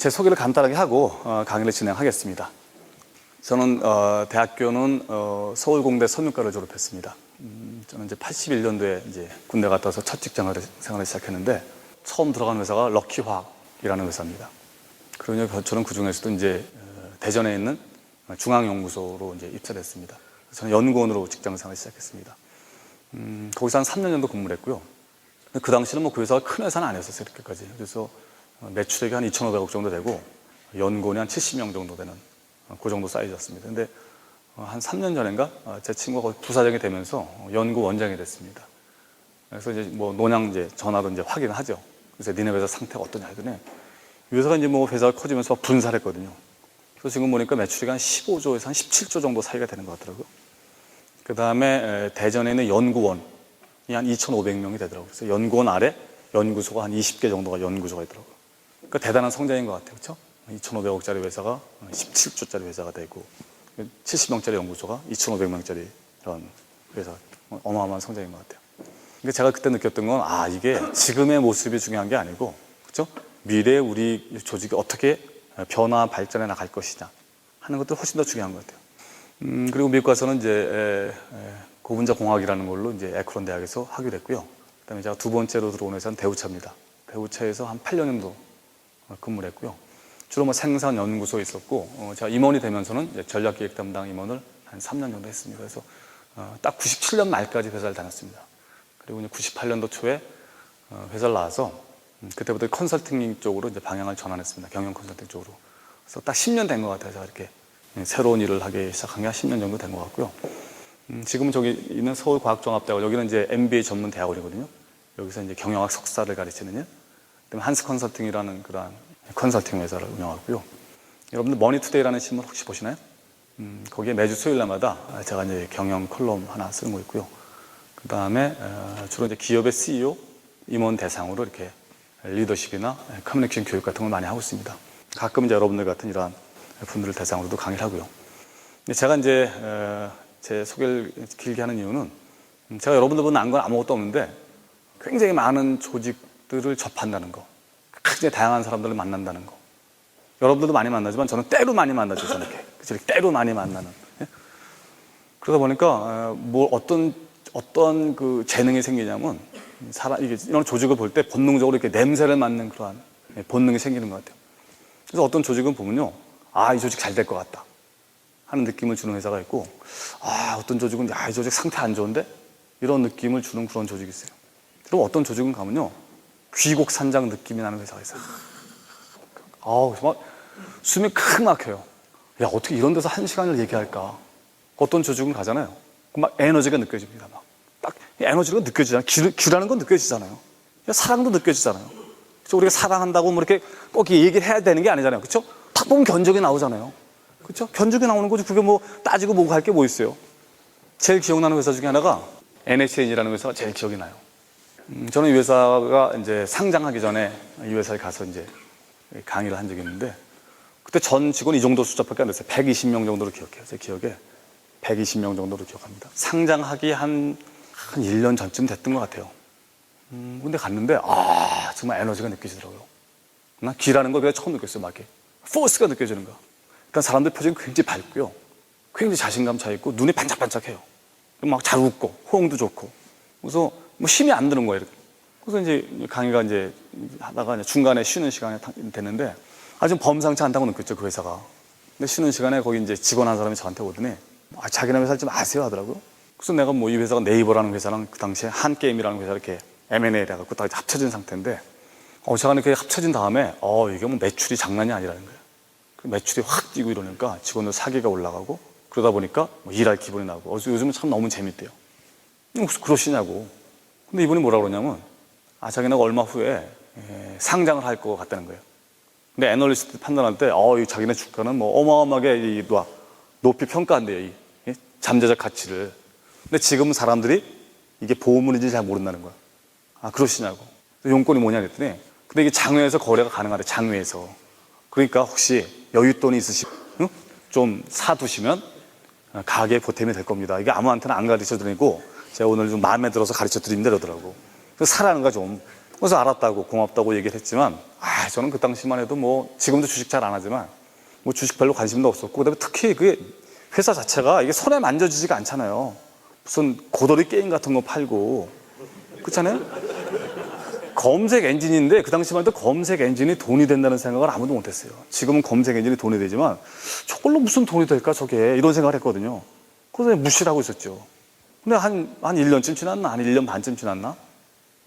제 소개를 간단하게 하고 강의를 진행하겠습니다. 저는 대학교는 서울공대 성균과를 졸업했습니다. 저는 이제 81년도에 이제 군대 갔다 와서 첫 직장 생활을 시작했는데 처음 들어간 회사가 럭키화학이라는 회사입니다. 그러니 저는 그 중에서도 이제 대전에 있는 중앙연구소로 이제 입사했습니다. 저는 연구원으로 직장 생활을 시작했습니다. 거기서 한 3년 정도 근무를 했고요. 그 당시는 뭐 그 회사가 큰 회사는 아니었어요, 이렇게까지. 그래서 매출액이 한 2,500억 정도 되고 연구원이 한 70명 정도 되는 그 정도 사이즈였습니다. 근데 한 3년 전인가 제 친구가 거기 부사장이 되면서 연구원장이 됐습니다. 그래서 이제 뭐 논양 이제 전화로 이제 확인을 하죠. 그래서 니네 회사 상태가 어떠냐 하더니 이 회사가 이제 뭐 회사가 커지면서 분사를 했거든요. 그래서 지금 보니까 매출이 한 15조에서 한 17조 정도 사이가 되는 것 같더라고요. 그 다음에 대전에 있는 연구원이 한 2,500명이 되더라고요. 그래서 연구원 아래 연구소가 한 20개 정도가 연구소가 있더라고요. 그러니까 대단한 성장인 것 같아요. 그렇죠? 2,500억짜리 회사가 17조짜리 회사가 되고 70명짜리 연구소가 2,500명짜리 이런 회사, 어마어마한 성장인 것 같아요. 그러니까 제가 그때 느꼈던 건 이게 지금의 모습이 중요한 게 아니고, 그렇죠? 미래에 우리 조직이 어떻게 변화 발전해 나갈 것이냐 하는 것도 훨씬 더 중요한 것 같아요. 그리고 미국 가서는 이제 고분자 공학이라는 걸로 이제 에크론 대학에서 학위를 했고요. 그다음에 제가 두 번째로 들어온 회사는 대우차입니다. 대우차에서 한 8년 정도 근무를 했고요. 주로 뭐 생산 연구소에 있었고, 제가 임원이 되면서는 이제 전략기획 담당 임원을 한 3년 정도 했습니다. 그래서 딱 97년 말까지 회사를 다녔습니다. 그리고 이제 98년도 초에 회사를 나와서 그때부터 컨설팅 쪽으로 이제 방향을 전환했습니다. 경영 컨설팅 쪽으로. 그래서 딱 10년 된 것 같아요. 제가 이렇게 새로운 일을 하기 시작한 게 한 10년 정도 된 것 같고요. 지금은 저기 있는 서울과학종합대학, 여기는 이제 MBA 전문 대학원이거든요. 여기서 이제 경영학 석사를 가르치는 일. 그다음에 한스 컨설팅이라는 그런 컨설팅 회사를 운영하고요. 여러분들 머니투데이라는 신문 혹시 보시나요? 거기에 매주 수요일날마다 제가 이제 경영 컬럼 하나 쓰는 거 있고요. 그 다음에 주로 이제 기업의 CEO 임원 대상으로 이렇게 리더십이나 커뮤니케이션 교육 같은 걸 많이 하고 있습니다. 가끔 이제 여러분들 같은 이러한 분들을 대상으로도 강의를 하고요. 근데 제가 이제 제 소개를 길게 하는 이유는 제가 여러분들보다 난 건 아무것도 없는데 굉장히 많은 조직들을 접한다는 거, 굉장히 다양한 사람들을 만난다는 거. 여러분들도 많이 만나지만 저는 때로 많이 만나죠. 저는 이렇게 때로 많이 만나는. 예? 그러다 보니까 뭐 어떤 그 재능이 생기냐면 이게 이런 조직을 볼 때 본능적으로 이렇게 냄새를 맡는 그러한 본능이 생기는 것 같아요. 그래서 어떤 조직은 보면요, 이 조직 잘 될 것 같다 하는 느낌을 주는 회사가 있고, 어떤 조직은 이 조직 상태 안 좋은데 이런 느낌을 주는 그런 조직이 있어요. 그럼 어떤 조직은 가면요, 귀곡산장 느낌이 나는 회사가 있어요. 정말 숨이 크게 막혀요. 야, 어떻게 이런 데서 1시간을 얘기할까? 어떤 조직은 가잖아요. 막 에너지가 느껴집니다. 딱 에너지가 느껴지잖아요. 기라는 건 느껴지잖아요. 사랑도 느껴지잖아요. 그래서 우리가 사랑한다고 뭐 이렇게 꼭 얘기를 해야 되는 게 아니잖아요. 그렇죠? 딱 보면 견적이 나오잖아요. 그렇죠? 견적이 나오는 거지. 그게 뭐 따지고 뭐고 할 게 뭐 있어요. 제일 기억나는 회사 중에 하나가 NHN이라는 회사가 제일 기억이 나요. 저는 이 회사가 이제 상장하기 전에 이 회사에 가서 이제 강의를 한 적이 있는데, 그때 전 직원 이 정도 숫자밖에 안 됐어요. 120명 정도로 기억해요. 제 기억에 120명 정도로 기억합니다. 상장하기 한 1년 전쯤 됐던 것 같아요. 근데 갔는데 정말 에너지가 느껴지더라고요. 난 기라는 걸 처음 느꼈어요. 막 이렇게 포스가 느껴지는 거야. 일단 사람들 표정이 굉장히 밝고요, 굉장히 자신감 차 있고 눈이 반짝반짝해요. 막 잘 웃고 호응도 좋고. 그래서 뭐 힘이 안 드는 거예요. 이렇게. 그래서 이제 강의가 이제 하다가 이제 중간에 쉬는 시간이 됐는데 좀 범상치 않다고 느꼈죠, 그 회사가. 근데 쉬는 시간에 거기 이제 직원 한 사람이 저한테 오더니 자기네 회사 좀 아세요 하더라고요. 그래서 내가 뭐 이 회사가 네이버라는 회사랑 그 당시에 한게임이라는 회사 이렇게 M&A를 해갖고 다 합쳐진 상태인데, 제가 이렇게 합쳐진 다음에 이게 뭐 매출이 장난이 아니라는 거예요. 매출이 확 뛰고 이러니까 직원들 사기가 올라가고, 그러다 보니까 뭐 일할 기분이 나고, 요즘은 참 너무 재밌대요. 혹시 그러시냐고. 근데 이분이 뭐라 그러냐면 자기네가 얼마 후에 상장을 할 것 같다는 거예요. 근데 애널리스트 판단할 때 이 자기네 주가는 뭐 어마어마하게 높이 평가한대요, 이 잠재적 가치를. 근데 지금 사람들이 이게 보물인지 잘 모른다는 거야. 그러시냐고. 용건이 뭐냐 그랬더니, 근데 이게 장외에서 거래가 가능하대. 장외에서. 그러니까 혹시 여윳돈이 있으시면 좀 사두시면 가게에 보탬이 될 겁니다. 이게 아무한테나 안 가르쳐 드리고 제가 오늘 좀 마음에 들어서 가르쳐 드립니다 이러더라고. 그래서 사라는 거 좀 그래서 알았다고 고맙다고 얘기를 했지만 저는 그 당시만 해도 뭐 지금도 주식 잘 안 하지만 뭐 주식 별로 관심도 없었고 그다음에 특히 그 회사 자체가 이게 손에 만져지지가 않잖아요. 무슨 고돌이 게임 같은 거 팔고 그렇잖아요. 검색 엔진인데 그 당시만 해도 검색 엔진이 돈이 된다는 생각을 아무도 못했어요. 지금은 검색 엔진이 돈이 되지만 저걸로 무슨 돈이 될까 저게 이런 생각을 했거든요. 그래서 무시를 하고 있었죠. 근데 한 1년쯤 지났나? 한 1년 반쯤 지났나?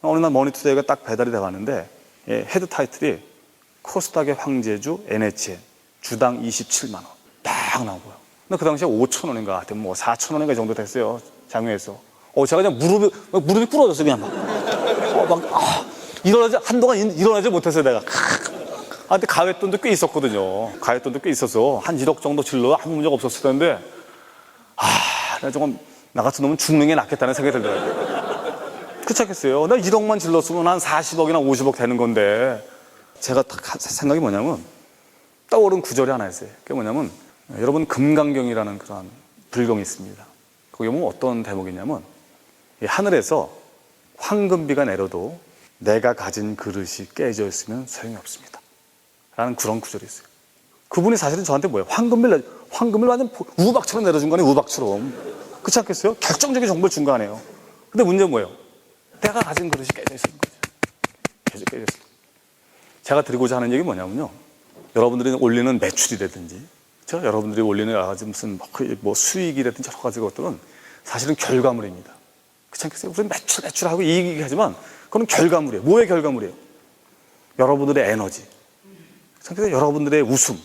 어느 날 머니투데이가 딱 배달이 돼가는데 헤드 타이틀이 코스닥의 황제주 NHN 주당 27만 원 딱 나오고요. 근데 그 당시에 5천 원인가 뭐 4천 원인가 정도 됐어요. 장외에서. 제가 그냥 무릎이 꿇어졌어요. 그냥 일어나지 한동안 일어나지 못했어요. 내가. 근데 가외돈도 꽤 있었거든요. 가외돈도 꽤 있어서 한 1억 정도 질러 아무 문제가 없었을 텐데 내가 조금 나 같은 놈은 죽는 게 낫겠다는 생각이 들더라고요. 그렇지 않겠어요? 내가 1억만 질렀으면 한 40억이나 50억 되는 건데 제가 딱 생각이 뭐냐면 떠오른 구절이 하나 있어요. 그게 뭐냐면 여러분 금강경이라는 그런 불경이 있습니다. 거기 보면 어떤 대목이냐면 하늘에서 황금비가 내려도 내가 가진 그릇이 깨져 있으면 소용이 없습니다 라는 그런 구절이 있어요. 그분이 사실은 저한테 뭐예요? 황금을 완전 우박처럼 내려준 거 아니에요? 우박처럼. 그렇지 않겠어요? 결정적인 정보를 준 거 아니에요? 근데 문제는 뭐예요? 내가 가진 그릇이 깨져 있는 거죠. 깨져 있어요. 제가 드리고자 하는 얘기 뭐냐면요, 여러분들이 올리는 매출이라든지 여러분들이 올리는 여러 가지 무슨 뭐 수익이라든지 여러 가지 것들은 사실은 결과물입니다. 그렇지 않겠어요? 우리는 매출하고 이익이긴 하지만 그건 결과물이에요. 뭐의 결과물이에요? 여러분들의 에너지, 여러분들의 웃음,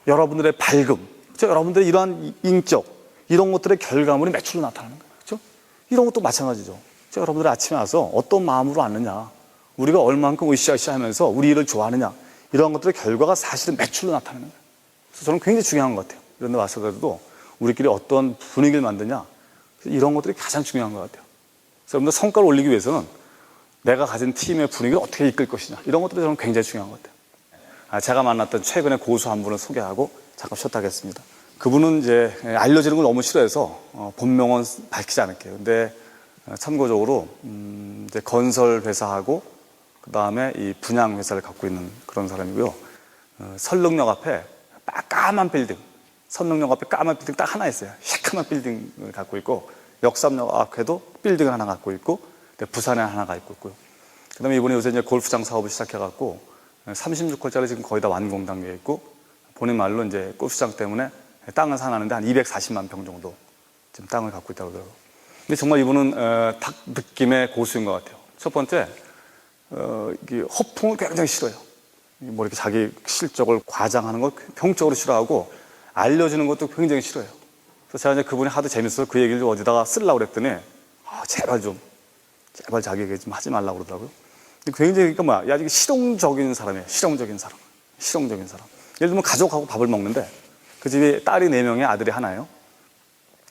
여러분들의 밝음, 여러분들의 이러한 인격, 이런 것들의 결과물이 매출로 나타나는 거예요. 그렇죠? 이런 것도 마찬가지죠. 여러분들이 아침에 와서 어떤 마음으로 왔느냐, 우리가 얼만큼 으쌰으쌰 하면서 우리 일을 좋아하느냐, 이런 것들의 결과가 사실은 매출로 나타나는 거예요. 그래서 저는 굉장히 중요한 것 같아요. 이런 데 와서도 우리끼리 어떤 분위기를 만드냐, 이런 것들이 가장 중요한 것 같아요. 그래서 여러분들 성과를 올리기 위해서는 내가 가진 팀의 분위기를 어떻게 이끌 것이냐, 이런 것들이 저는 굉장히 중요한 것 같아요. 제가 만났던 최근의 고수 한 분을 소개하고 잠깐 쉬었다 하겠습니다. 그분은 이제 알려지는 걸 너무 싫어해서 본명은 밝히지 않을게요. 근데 참고적으로 이제 건설 회사하고 그 다음에 이 분양 회사를 갖고 있는 그런 사람이고요. 설릉역 앞에 까만 빌딩, 선릉역 앞에 까만 빌딩 딱 하나 있어요. 시커먼 빌딩을 갖고 있고, 역삼역 앞에도 빌딩을 하나 갖고 있고, 부산에 하나가 있고요. 그 다음에 이분이 요새 이제 골프장 사업을 시작해갖고 36홀짜리 지금 거의 다 완공 단계에 있고, 본인 말로 이제 골프장 때문에 땅을 사놨는데 한 240만 평 정도 지금 땅을 갖고 있다고 그러더라고요. 근데 정말 이분은 딱 느낌의 고수인 것 같아요. 첫 번째, 허풍을 굉장히 싫어요. 뭐 이렇게 자기 실적을 과장하는 걸 병적으로 싫어하고, 알려주는 것도 굉장히 싫어요. 그래서 제가 이제 그분이 하도 재밌어서 그 얘기를 어디다가 쓰려고 그랬더니, 제발 자기에게 좀 하지 말라고 그러더라고요. 근데 굉장히, 그러니까 뭐야, 이게 실용적인 사람이에요. 실용적인 사람. 예를 들면 가족하고 밥을 먹는데, 그 집에 딸이 4명에 아들이 하나예요.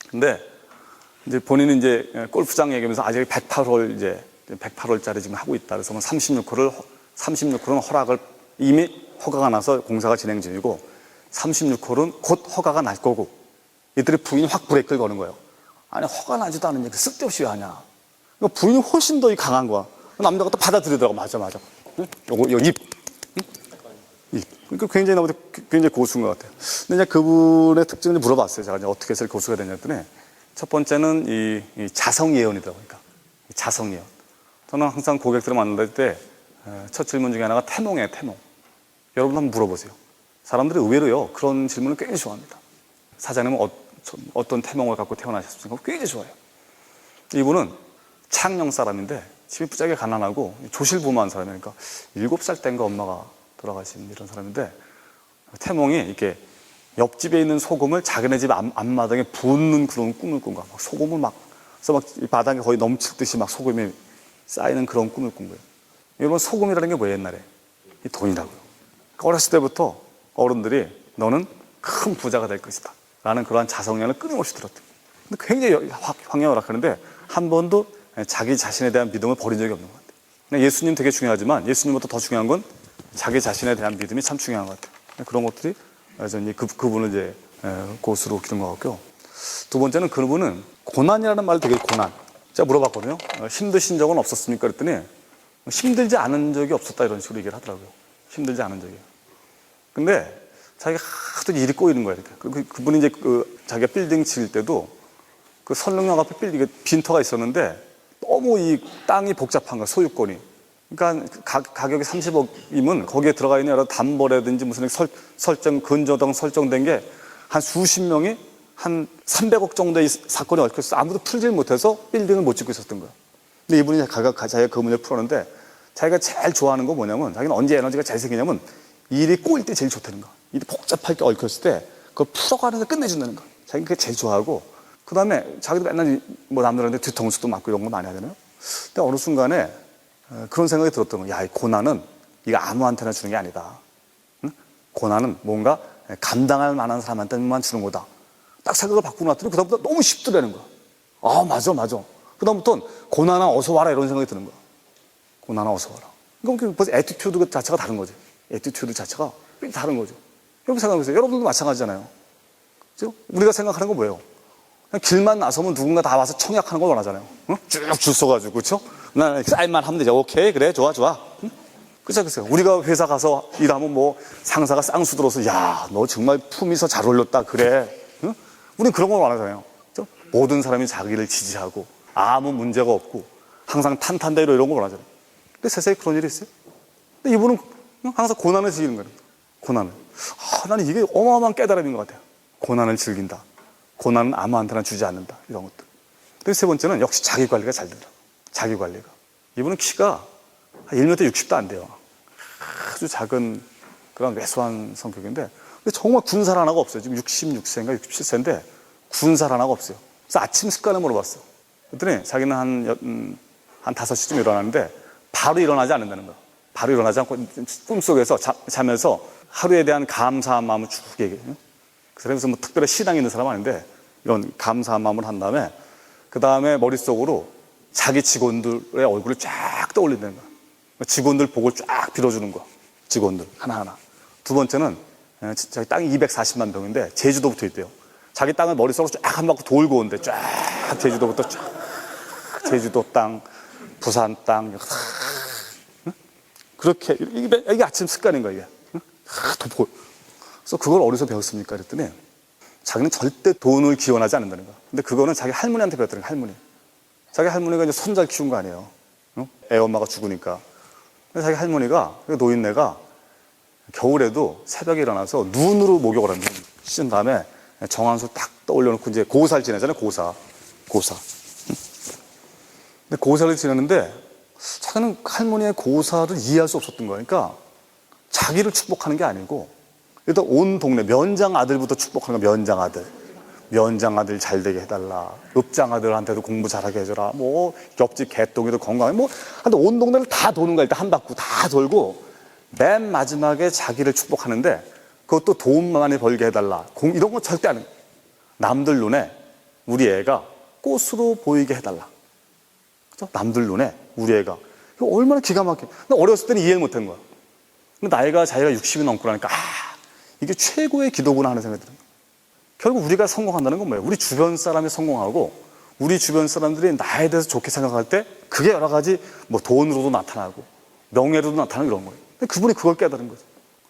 근데 이제 본인은 이제 골프장 얘기하면서 아직 108홀짜리 지금 하고 있다. 그래서 36홀은 허락을 이미 허가가 나서 공사가 진행 중이고, 36홀은 곧 허가가 날 거고, 이들의 부인이 확 브레이크를 거는 거예요. 아니, 허가 나지도 않은 얘기 쓸데없이 왜 하냐. 그러니까 부인이 훨씬 더 강한 거야. 남자가 또 받아들이더라고. 맞아. 응? 요거 입. 응? 입. 그러니까 굉장히 나보다 굉장히 고수인 것 같아요. 근데 이제 그분의 특징을 물어봤어요. 제가 이제 어떻게 해서 고수가 됐냐 했더니, 첫 번째는 이 자성예언이더라고요. 그러니까 자성예언. 저는 항상 고객들을 만날 때 첫 질문 중에 하나가 태몽이에요. 태몽. 여러분 한번 물어보세요. 사람들이 의외로요, 그런 질문을 굉장히 좋아합니다. 사장님은 어떤 태몽을 갖고 태어나셨습니까? 굉장히 좋아해요. 이분은 창녕 사람인데 집이 부자게 가난하고 조실부모한 사람이니까 7살 때인가 엄마가 돌아가신 이런 사람인데, 태몽이 이렇게 옆집에 있는 소금을 자기네 집 앞마당에 붓는 그런 꿈을 꾼 거야. 막 소금을 그래서 막 바닥에 거의 넘칠 듯이 막 소금이 쌓이는 그런 꿈을 꾼 거예요. 여러분, 소금이라는 게 뭐예요? 옛날에 이 돈이라고요. 그러니까 어렸을 때부터 어른들이 너는 큰 부자가 될 것이다 라는 그러한 자성량을 끊임없이 들었대요. 근데 굉장히 황야오락하는데 한 번도 자기 자신에 대한 믿음을 버린 적이 없는 것 같아요. 예수님 되게 중요하지만 예수님보다 더 중요한 건 자기 자신에 대한 믿음이 참 중요한 것 같아요. 그런 것들이 그분을 이제 고수로 기른 것 같고요. 두 번째는 그분은 고난이라는 말을 되게 고난. 제가 물어봤거든요. 힘드신 적은 없었습니까? 그랬더니 힘들지 않은 적이 없었다 이런 식으로 얘기를 하더라고요. 힘들지 않은 적이. 근데 자기가 하도 일이 꼬이는 거예요. 그분이 이제 자기가 빌딩 지을 때도 그 선릉역 앞에 빌딩에 빈터가 있었는데 너무 이 땅이 복잡한 거야, 소유권이. 그러니까 가격이 30억이면 거기에 들어가 있는 여러 담보라든지 무슨 근저당 설정된 게 한 수십 명이 한 300억 정도의 사건이 얽혀 있어서 아무도 풀질 못해서 빌딩을 못 짓고 있었던 거야. 근데 이분이 자기가 그 문제를 풀었는데 자기가 제일 좋아하는 건 뭐냐면 자기는 언제 에너지가 제일 생기냐면 일이 꼬일 때 제일 좋다는 거야. 일이 복잡하게 얽혔을 때 그걸 풀어가는 데 끝내준다는 거야. 자기는 그게 제일 좋아하고 그 다음에 자기도 맨날 뭐 남들한테 뒤통수도 맞고 이런 거 많이 하잖아요. 근데 어느 순간에 그런 생각이 들었던 거야. 야, 이 고난은 이거 아무한테나 주는 게 아니다. 응? 고난은 뭔가 감당할 만한 사람한테만 주는 거다. 딱 생각을 바꾸고 났더니 그다음부터 너무 쉽더라는 거야. 아, 맞아. 그다음부터는 고난아 어서 와라 이런 생각이 드는 거야. 고난아 어서 와라. 그럼 벌써 애티튜드 자체가 다른 거지. 애티튜드 자체가 다른 거죠. 여러분 생각해보세요. 여러분들도 마찬가지잖아요. 그죠? 우리가 생각하는 건 뭐예요? 그냥 길만 나서면 누군가 다 와서 청약하는 걸 원하잖아요. 응? 쭉 줄 서가지고, 그렇죠? 나 사인만 하면 되죠. 오케이, 그래, 좋아. 응? 그죠? 우리가 회사 가서 일하면 뭐 상사가 쌍수 들어서 야, 너 정말 품위서 잘 어울렸다, 그래. 응? 우리는 그런 걸 원하잖아요. 그죠? 모든 사람이 자기를 지지하고 아무 문제가 없고 항상 탄탄대로 이런 걸 원하잖아요. 근데 세상에 그런 일이 있어요? 근데 이분은 항상 고난을 즐기는 거예요. 고난을. 나는 이게 어마어마한 깨달음인 것 같아요. 고난을 즐긴다. 고난은 아무한테나 주지 않는다. 이런 것들. 그리고 세 번째는 역시 자기 관리가 잘 되더라고요. 자기 관리가. 이분은 키가 1m 60도 안 돼요. 아주 작은 그런 왜소한 성격인데 근데 정말 군살 하나가 없어요. 지금 66세인가 67세인데 군살 하나가 없어요. 그래서 아침 습관을 물어봤어요. 그랬더니 자기는 한 5시쯤 일어나는데 바로 일어나지 않는다는 거예요. 바로 일어나지 않고 꿈속에서 자면서 하루에 대한 감사한 마음을 쭉 얘기해요. 그래서 뭐 특별히 신앙이 있는 사람 아닌데 이런 감사한 마음을 한 다음에 그 다음에 머릿속으로 자기 직원들의 얼굴을 쫙 떠올린다는 거야. 직원들 복을 쫙 빌어주는 거야. 직원들 하나하나. 두 번째는 자기 땅이 240만 평인데 제주도부터 있대요. 자기 땅을 머릿속으로 쫙 한 바퀴 돌고 온대. 쫙 제주도부터 쫙 제주도 땅, 부산 땅 그렇게 이게 아침 습관인 거야. 이게 돋보. 그래서 그걸 어디서 배웠습니까? 그랬더니 자기는 절대 돈을 기원하지 않는다는 거야. 근데 그거는 자기 할머니한테 배웠다는 거야. 할머니. 자기 할머니가 이제 손 잘 키운 거 아니에요. 애 엄마가 죽으니까. 근데 자기 할머니가 노인네가 겨울에도 새벽에 일어나서 눈으로 목욕을 하는 거예요. 씻은 다음에 정한수 딱 떠올려놓고 이제 고사를 지내잖아요. 고사. 근데 고사를 지내는데 자기는 할머니의 고사를 이해할 수 없었던 거예요. 그러니까 자기를 축복하는 게 아니고 일단 온 동네 면장 아들부터 축복하는 거야. 면장 아들 잘 되게 해달라. 읍장 아들한테도 공부 잘하게 해줘라. 뭐 옆집 개똥이도 건강해. 뭐 하여튼 온 동네를 다 도는 거야. 일단 한 바퀴 다 돌고 맨 마지막에 자기를 축복하는데 그것도 돈 많이 벌게 해달라. 이런 건 절대 안 해. 남들 눈에 우리 애가 꽃으로 보이게 해달라. 그렇죠? 남들 눈에 우리 애가. 이거 얼마나 기가 막혀. 근데 어렸을 때는 이해를 못한 거야. 근데 나이가 자기가 60이 넘고 나니까 이게 최고의 기도구나 하는 생각이 들어요. 결국 우리가 성공한다는 건 뭐예요? 우리 주변 사람이 성공하고 우리 주변 사람들이 나에 대해서 좋게 생각할 때 그게 여러 가지 뭐 돈으로도 나타나고 명예로도 나타나고 이런 거예요. 근데 그분이 그걸 깨달은 거죠.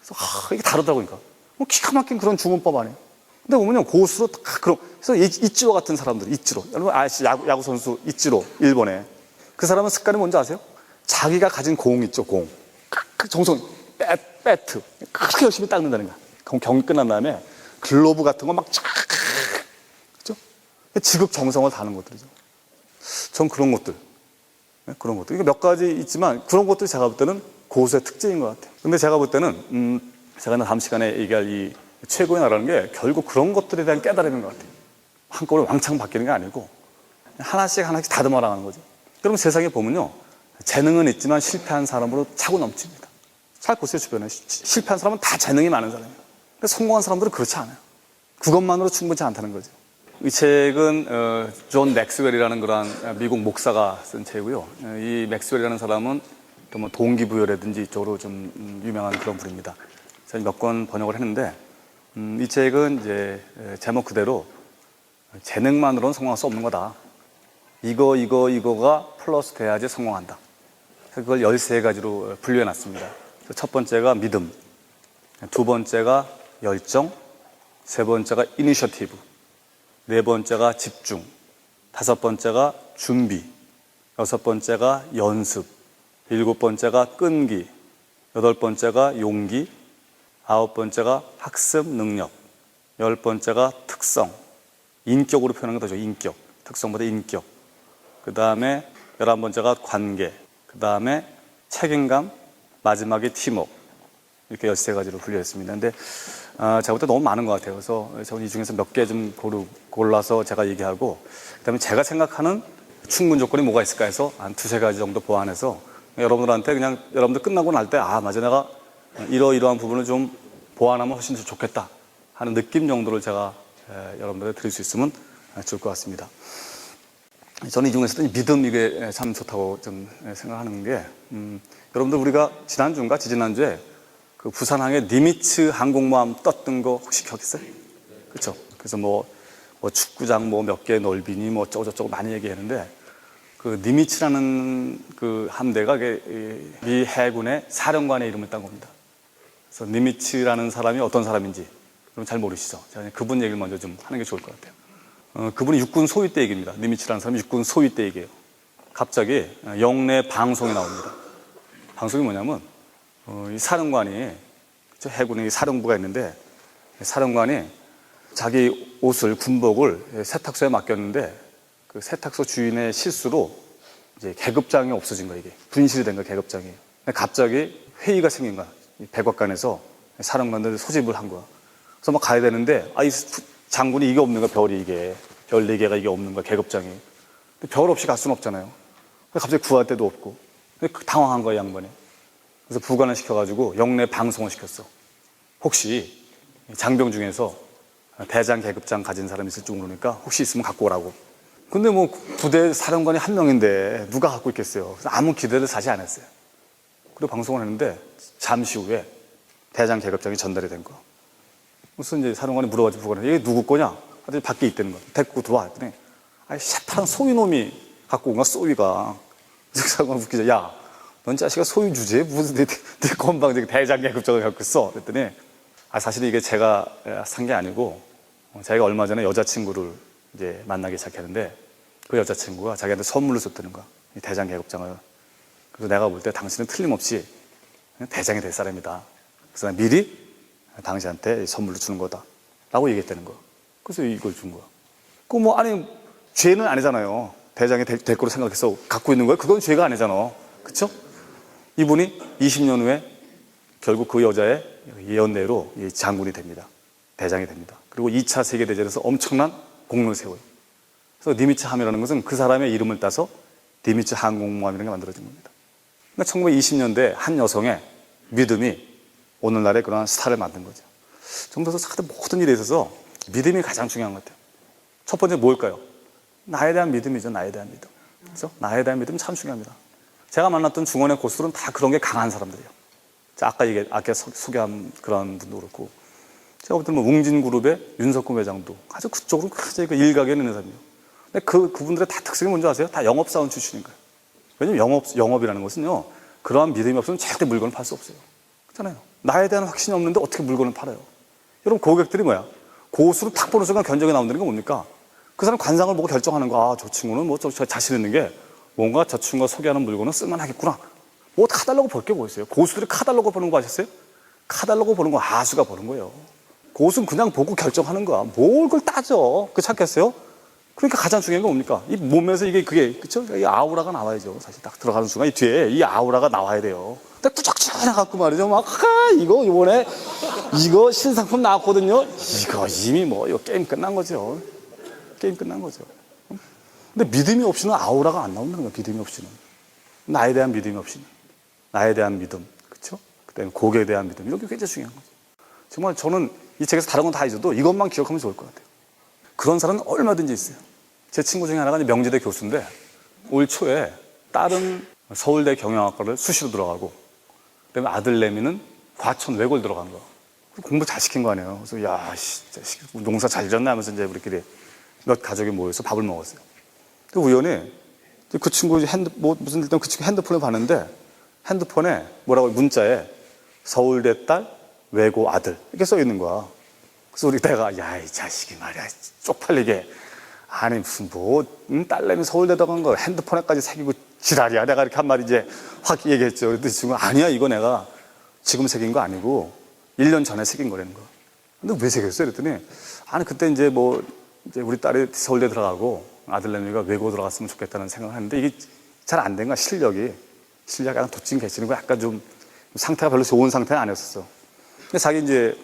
그래서 이게 다르다고 그러니까. 뭐 기가 막힌 그런 주문법 아니에요. 근데 보면요 고수로 그래서 이치로 같은 사람들 이치로 여러분 아시죠? 야구 선수 이치로 일본에 그 사람은 습관이 뭔지 아세요? 자기가 가진 공 있죠 공 정성 배트 그렇게 열심히 닦는다는 거야. 경기 끝난 다음에 글로브 같은 거 막 쫙 그렇죠? 지극정성을 다하는 것들이죠. 전 그런 것들 이게 몇 가지 있지만 그런 것들이 제가 볼 때는 고수의 특징인 것 같아요. 근데 제가 볼 때는 제가 다음 시간에 얘기할 이 최고의 나라는 게 결국 그런 것들에 대한 깨달음인 것 같아요. 한꺼번에 왕창 바뀌는 게 아니고 하나씩 다듬어 나가는 거죠. 그럼 세상에 보면요 재능은 있지만 실패한 사람으로 차고 넘칩니다. 잘 보세요 주변에 실패한 사람은 다 재능이 많은 사람이에요. 근데 성공한 사람들은 그렇지 않아요. 그것만으로 충분치 않다는 거죠. 이 책은 존 맥스웰이라는 그런 미국 목사가 쓴 책이고요. 이 맥스웰이라는 사람은 또 뭐 동기부여라든지 이쪽으로 좀 유명한 그런 분입니다. 제가 몇 권 번역을 했는데 이 책은 이제 제목 그대로 재능만으로는 성공할 수 없는 거다. 이거가 플러스 돼야지 성공한다. 그걸 13가지로 분류해 놨습니다. 첫 번째가 믿음, 두 번째가 열정, 세 번째가 이니셔티브, 네 번째가 집중, 다섯 번째가 준비, 여섯 번째가 연습, 일곱 번째가 끈기, 여덟 번째가 용기, 아홉 번째가 학습 능력, 열 번째가 특성, 인격으로 표현하는 게 더 좋아요. 인격, 특성보다 인격. 그 다음에 11번째가 관계, 그 다음에 책임감, 마지막에 팀워크. 이렇게 13가지로 분류했습니다. 근데 제가 볼 때 너무 많은 것 같아요. 그래서 저는 이 중에서 몇 개 좀 골라서 제가 얘기하고, 그 다음에 제가 생각하는 충분 조건이 뭐가 있을까 해서 한 두세 가지 정도 보완해서 여러분들한테 그냥 여러분들 끝나고 날 때 맞아, 내가 이러이러한 부분을 좀 보완하면 훨씬 더 좋겠다 하는 느낌 정도를 제가 여러분들에게 드릴 수 있으면 좋을 것 같습니다. 저는 이 중에서도 믿음, 이게 참 좋다고 좀 생각하는 게, 여러분들 우리가 지난주인가 지지난주에 그 부산항에 니미츠 항공모함 떴던 거 혹시 기억했어요? 그렇죠? 그래서 뭐 축구장 몇 개 넓이니 뭐 어쩌고저쩌고 많이 얘기했는데, 그 니미츠라는 그 함대가 미 해군의 사령관의 이름을 딴 겁니다. 그래서 니미츠라는 사람이 어떤 사람인지 여러분 잘 모르시죠? 제가 그분 얘기를 먼저 좀 하는 게 좋을 것 같아요. 그분이 육군 소위대 얘기입니다. 니미츠라는 사람이 육군 소위대 얘기예요. 갑자기 영내 방송이 나옵니다. 방송이 뭐냐면 이 사령관이, 해군의 사령부가 있는데, 사령관이 자기 옷을, 군복을 세탁소에 맡겼는데 그 세탁소 주인의 실수로 이제 계급장이 없어진 거예요. 이게 분실이 된 거예요. 계급장이. 근데 갑자기 회의가 생긴 거야. 백악관에서 사령관들 소집을 한 거야. 그래서 막 가야 되는데 이 장군이 이게 없는 거야. 별이, 이게 별 4개가 이게 없는 거야. 계급장이. 근데 별 없이 갈 수는 없잖아요. 갑자기 구할 데도 없고. 당황한 거야, 양반이. 그래서 부관을 시켜가지고 영내 방송을 시켰어. 혹시 장병 중에서 대장 계급장 가진 사람이 있을지 모르니까 혹시 있으면 갖고 오라고. 근데 뭐 부대 사령관이 한 명인데 누가 갖고 있겠어요. 그래서 아무 기대를 사지 않았어요. 그리고 방송을 했는데 잠시 후에 대장 계급장이 전달이 된 거. 무슨 이제 사령관이 물어가지고 부관에 이게 누구 거냐? 하더니 밖에 있다는 거야. 데리고 들어와. 했더니 새파란 소위놈이 갖고 온 거야, 소위가. 그래서 사령관 웃기자. 야, 넌 자식아 소위 주제에 무슨 네 건방 대장 계급장을 갖고 있어. 그랬더니 사실 이게 제가 산 게 아니고, 자기가 얼마 전에 여자친구를 이제 만나기 시작했는데 그 여자친구가 자기한테 선물로 줬다는 거야. 이 대장 계급장을. 그래서 내가 볼 때 당신은 틀림없이 대장이 될 사람이다. 그래서 난 미리 당신한테 선물로 주는 거다 라고 얘기했다는 거야. 그래서 이걸 준 거야. 죄는 아니잖아요. 대장이 될 거로 생각해서 갖고 있는 거야. 그건 죄가 아니잖아. 그쵸? 이분이 20년 후에 결국 그 여자의 예언대로 장군이 됩니다. 대장이 됩니다. 그리고 2차 세계대전에서 엄청난 공로를 세워요. 그래서 니미츠 함이라는 것은 그 사람의 이름을 따서 니미츠 항공모함이라는 게 만들어진 겁니다. 그러니까 1920년대 한 여성의 믿음이 오늘날의 그러한 스타를 만든 거죠. 정부에서 모든 일에 있어서 믿음이 가장 중요한 것 같아요. 첫 번째 뭘까요? 나에 대한 믿음이죠. 나에 대한 믿음. 그래서 나에 대한 믿음이 참 중요합니다. 제가 만났던 중원의 고수들은 다 그런 게 강한 사람들이에요. 아까 소개한 그런 분도 그렇고, 제가 볼 때는 웅진그룹의 윤석훈 회장도 아주 그쪽으로 그 일각에 있는 사람이에요. 근데 그분들의 다 특성이 뭔지 아세요? 다 영업사원 출신인 거예요. 왜냐면 영업이라는 것은요, 그러한 믿음이 없으면 절대 물건을 팔 수 없어요. 그렇잖아요. 나에 대한 확신이 없는데 어떻게 물건을 팔아요? 여러분, 고객들이 뭐야? 고수를 탁 보는 순간 견적이 나온다는 게 뭡니까? 그 사람 관상을 보고 결정하는 거. 저 친구는 저 자신 있는 게 뭔가 저 친구가 소개하는 물건은 쓸만하겠구나. 카달로그 볼 게 뭐 있어요? 고수들이 카달로그 보는 거 아셨어요? 카달로그 보는 거 아수가 보는 거예요. 고수는 그냥 보고 결정하는 거야. 뭘 그걸 따져? 찾겠어요? 그러니까 가장 중요한 건 뭡니까? 이 몸에서 그쵸? 이 아우라가 나와야죠. 사실 딱 들어가는 순간 이 뒤에 이 아우라가 나와야 돼요. 근데 꾸적꾸적해갖고 말이죠. 이거 이번에 이거 신상품 나왔거든요. 이거 이미 이거 게임 끝난 거죠. 게임 끝난 거죠. 근데 믿음이 없이는 아우라가 안 나온다는 거야. 믿음이 없이는. 나에 대한 믿음이 없이는. 나에 대한 믿음. 그쵸? 그다음에 고객에 대한 믿음. 이런 게 굉장히 중요한 거죠. 정말 저는 이 책에서 다른 건 다 잊어도 이것만 기억하면 좋을 것 같아요. 그런 사람은 얼마든지 있어요. 제 친구 중에 하나가 명지대 교수인데 올 초에 딸은 서울대 경영학과를 수시로 들어가고, 그다음에 아들 내미는 과천 외고를 들어간 거야. 공부 잘 시킨 거 아니에요. 그래서 자식 농사 잘 지었나 하면서 이제 우리끼리 몇 가족이 모여서 밥을 먹었어요. 근데 우연히 그 친구 무슨 일단 그 친구 핸드폰을 봤는데 핸드폰에 뭐라고 문자에 서울대 딸, 외고 아들 이렇게 써 있는 거야. 그래서 내가 야, 이 자식이 말이야 쪽팔리게 아니 무슨 딸내미 서울대 들어간 거 핸드폰에까지 새기고 지랄이야. 내가 이렇게 한 마디 이제 확 얘기했죠. 그랬더니 지금 아니야 이거 내가 지금 새긴 거 아니고 1년 전에 새긴 거라는 거야. 근데 왜 새겼어? 그랬더니 아니 그때 이제 우리 딸이 서울대 들어가고 아들내미가 외고 들어갔으면 좋겠다는 생각을 했는데 이게 잘 안 된 거야. 실력이 약간 도찐 개치는 거 약간 좀 상태가 별로 좋은 상태는 아니었었어. 근데 자기 이제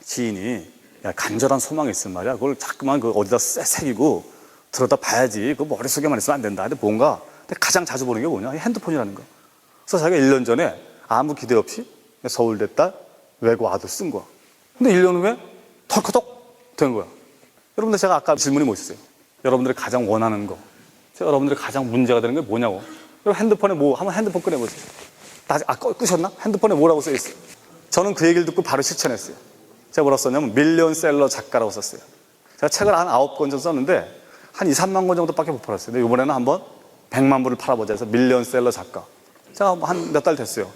지인이 야, 간절한 소망이 있을 말이야. 그걸 자꾸만 어디다 새기고 들여다 봐야지. 그 머릿속에만 있으면 안 된다. 근데 근데 가장 자주 보는 게 뭐냐? 핸드폰이라는 거. 그래서 자기가 1년 전에 아무 기대 없이 서울대 딸, 외고 아들 쓴 거야. 근데 1년 후에 털커덕 된 거야. 여러분들 제가 아까 질문이 뭐였어요? 여러분들이 가장 원하는 거. 여러분들이 가장 문제가 되는 게 뭐냐고. 여러분 핸드폰에 한번 핸드폰 꺼내보세요. 끄셨나? 핸드폰에 뭐라고 써있어요? 저는 그 얘기를 듣고 바로 실천했어요. 제가 뭐라고 썼냐면 밀리언셀러 작가라고 썼어요. 제가 책을 한 9권 정도 썼는데 한 2, 3만 권 정도밖에 못 팔았어요. 근데 이번에는 한번 100만 부를 팔아보자 해서 밀리언셀러 작가. 제가 한 몇 달 됐어요.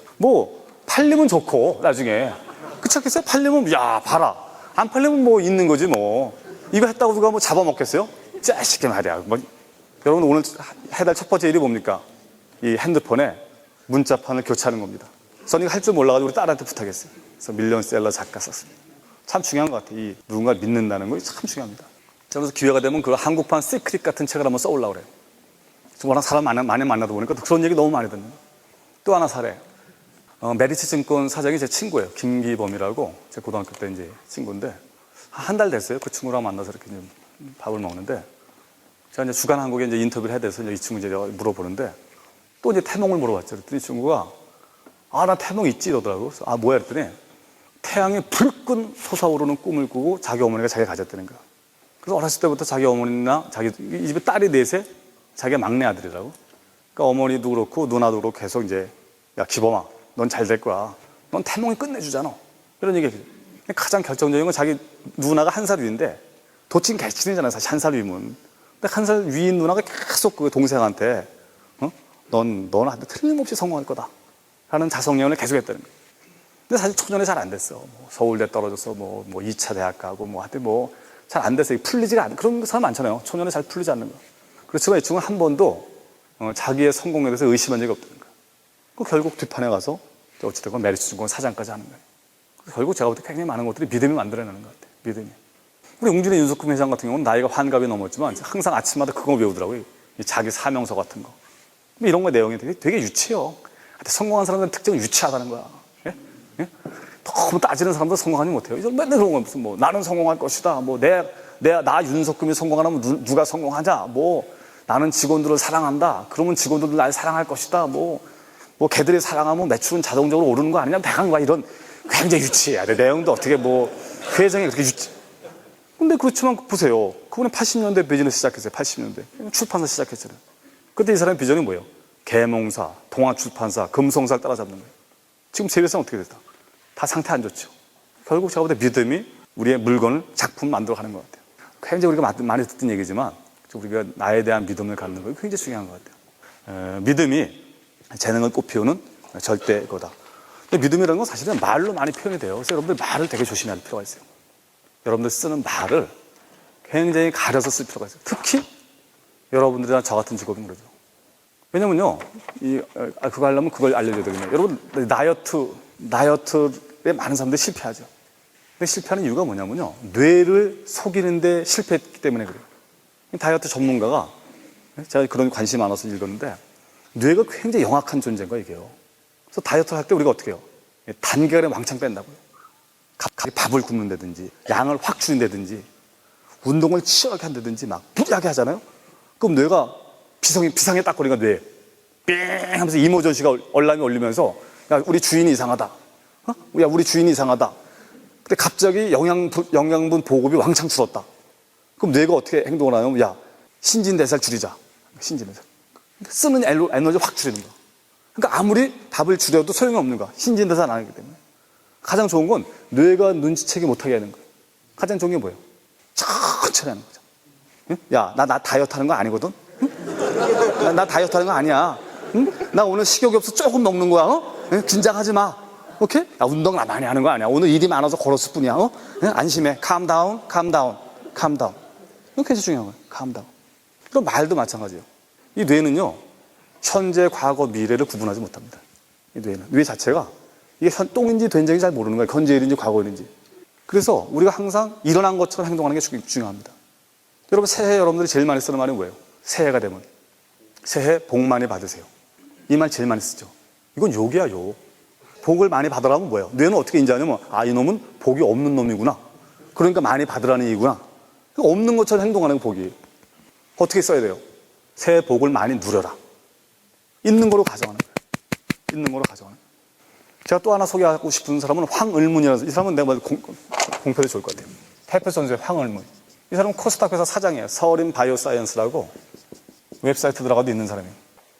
팔리면 좋고 나중에 그렇지 않겠어요? 팔리면 야 봐라. 안 팔리면 있는 거지 뭐. 이거 했다고 누가 잡아먹겠어요? 짜식게 말이야. 여러분 오늘 해달 첫 번째 일이 뭡니까? 이 핸드폰에 문자판을 교체하는 겁니다. 저는 이거 할 줄 몰라가지고 우리 딸한테 부탁했어요. 그래서 밀리언셀러 작가 썼습니다. 참 중요한 것 같아요. 이 누군가를 믿는다는 거 참 중요합니다. 그래서 기회가 되면 그 한국판 시크릿 같은 책을 한번 써오려고 그래요. 워낙 사람 많이 만나다 보니까 그런 얘기 너무 많이 듣는 거예요. 또 하나 사례. 메리츠 증권 사장이 제 친구예요. 김기범이라고. 제 고등학교 때 이제 친구인데 한 달 됐어요. 그 친구랑 만나서 이렇게 밥을 먹는데 제가 이제 주간 한국에 이제 인터뷰를 해야 돼서 이 친구 이제 물어보는데 또 이제 태몽을 물어봤죠. 그랬더니 이 친구가 나 태몽 있지 이러더라고. 그래서 뭐야 그랬더니 태양이 불끈 솟아오르는 꿈을 꾸고 자기 어머니가 자기가 가졌다는 거야. 그래서 어렸을 때부터 자기 어머니나 이 집에 딸이 넷에 자기가 막내 아들이라고. 그러니까 어머니도 그렇고 누나도 그렇고 계속 이제 야 기범아 넌 잘 될 거야. 넌 태몽이 끝내주잖아. 이런 얘기해요. 가장 결정적인 건 자기 누나가 한 살 위인데 도친 개친이잖아요. 사실 한 살 위면. 근데 한 살 위인 누나가 계속 그 동생한테 너한테 틀림없이 성공할 거다 라는 자성예언을 계속 했다는 거예요. 근데 사실 초년에 잘 안 됐어. 서울대 떨어져서 2차 대학 가고 하여튼 잘 안 됐어요. 풀리지가 않는 그런 사람 많잖아요. 초년에 잘 풀리지 않는 거. 그렇지만 이 친구는 한 번도 자기의 성공에 대해서 의심한 적이 없다는 거예요. 결국 뒷판에 가서 어찌됐건 메리츠 증권 사장까지 하는 거예요. 결국 제가 볼 때 굉장히 많은 것들이 믿음이 만들어내는 것 같아요. 믿음이. 우리 웅진의 윤석금 회장 같은 경우는 나이가 환갑이 넘었지만 항상 아침마다 그거 외우더라고요. 자기 사명서 같은 거. 이런 거 내용이 되게 유치해요. 성공한 사람들은 특징은 유치하다는 거야. 예? 예? 너무 따지는 사람들 성공하지 못해요. 맨날 그런 거 무슨 나는 성공할 것이다. 나 윤석금이 성공하면 누가 성공하자. 나는 직원들을 사랑한다. 그러면 직원들도 날 사랑할 것이다. 걔들이 사랑하면 매출은 자동적으로 오르는 거 아니냐. 대강 이런 굉장히 유치해야 돼. 내용도 어떻게 회장이 그렇게 유치. 근데 그렇지만 보세요. 그분은 80년대 비즈니스 시작했어요. 80년대. 출판사 시작했잖아요. 그때 이 사람의 비전이 뭐예요? 계몽사, 동아출판사, 금성사를 따라잡는 거예요. 지금 세계에서는 어떻게 됐다? 다 상태 안 좋죠. 결국 제가 볼 때 믿음이 우리의 물건을 작품 만들어가는 것 같아요. 굉장히 우리가 많이 듣던 얘기지만 우리가 나에 대한 믿음을 갖는 거 굉장히 중요한 것 같아요. 믿음이 재능을 꽃피우는 절대 거다. 근데 믿음이라는 건 사실은 말로 많이 표현이 돼요. 그래서 여러분들 말을 되게 조심해야 할 필요가 있어요. 여러분들 쓰는 말을 굉장히 가려서 쓸 필요가 있어요. 특히 여러분들이나 저 같은 직업인 그러죠. 왜냐면요, 그거 하려면 그걸 알려줘야 되거든요. 여러분, 다이어트에 많은 사람들이 실패하죠. 근데 실패하는 이유가 뭐냐면요, 뇌를 속이는데 실패했기 때문에 그래요. 다이어트 전문가가, 제가 그런 관심이 많아서 읽었는데, 뇌가 굉장히 영악한 존재인 거예요, 이게요. 그래서 다이어트를 할 때 우리가 어떻게 해요? 단계간에 왕창 뺀다고요. 갑자기 밥을 굶는다든지, 양을 확 줄인다든지, 운동을 치열하게 한다든지, 무리하게 하잖아요? 그럼 뇌가 비상에 딱 걸리니까 뇌에 삥 하면서 이모전시가 얼람이 올리면서 야 우리 주인이 이상하다. 야 우리 주인이 이상하다. 근데 갑자기 영양분 보급이 왕창 줄었다. 그럼 뇌가 어떻게 행동을 하냐면 야 신진대사를 줄이자. 신진대사. 쓰는 에너지 확 줄이는 거야. 그러니까 아무리 밥을 줄여도 소용이 없는 거야. 신진대사는 안 하기 때문에. 가장 좋은 건 뇌가 눈치채기 못하게 하는 거예요. 가장 좋은 게 뭐예요? 천천히 하는 거죠. 야 나 다이어트 하는 거 아니거든. 나 다이어트 하는 거 아니야. 응? 나 오늘 식욕이 없어 조금 먹는 거야. 응? 긴장하지 마. 오케이? 야, 운동 나 많이 하는 거 아니야. 오늘 일이 많아서 걸었을 뿐이야. 응? 안심해. calm down, calm down, calm down. 이게 굉장히 중요한 거예요. calm down. 그럼 말도 마찬가지예요. 이 뇌는요, 현재, 과거, 미래를 구분하지 못합니다. 이 뇌는. 뇌 자체가 이게 똥인지 된장인지 잘 모르는 거예요. 현재일인지 과거일인지. 그래서 우리가 항상 일어난 것처럼 행동하는 게 중요합니다. 여러분, 새해 여러분들이 제일 많이 쓰는 말이 뭐예요? 새해가 되면. 새해 복 많이 받으세요. 이 말 제일 많이 쓰죠. 이건 욕이야, 욕. 복을 많이 받으라면 뭐예요? 뇌는 어떻게 인지하냐면, 아, 이놈은 복이 없는 놈이구나. 그러니까 많이 받으라는 얘기구나. 없는 것처럼 행동하는 게 복이에요. 어떻게 써야 돼요? 새해 복을 많이 누려라. 있는 거로 가정하는 거예요. 있는 거로 가정하는 거예요. 제가 또 하나 소개하고 싶은 사람은 황을문이라서, 이 사람은 내가 공표도 좋을 것 같아요. 대표 선수의 황을문. 이 사람은 코스닥 회사 사장이에요. 서린 바이오사이언스라고 웹사이트 들어가도 있는 사람이에요.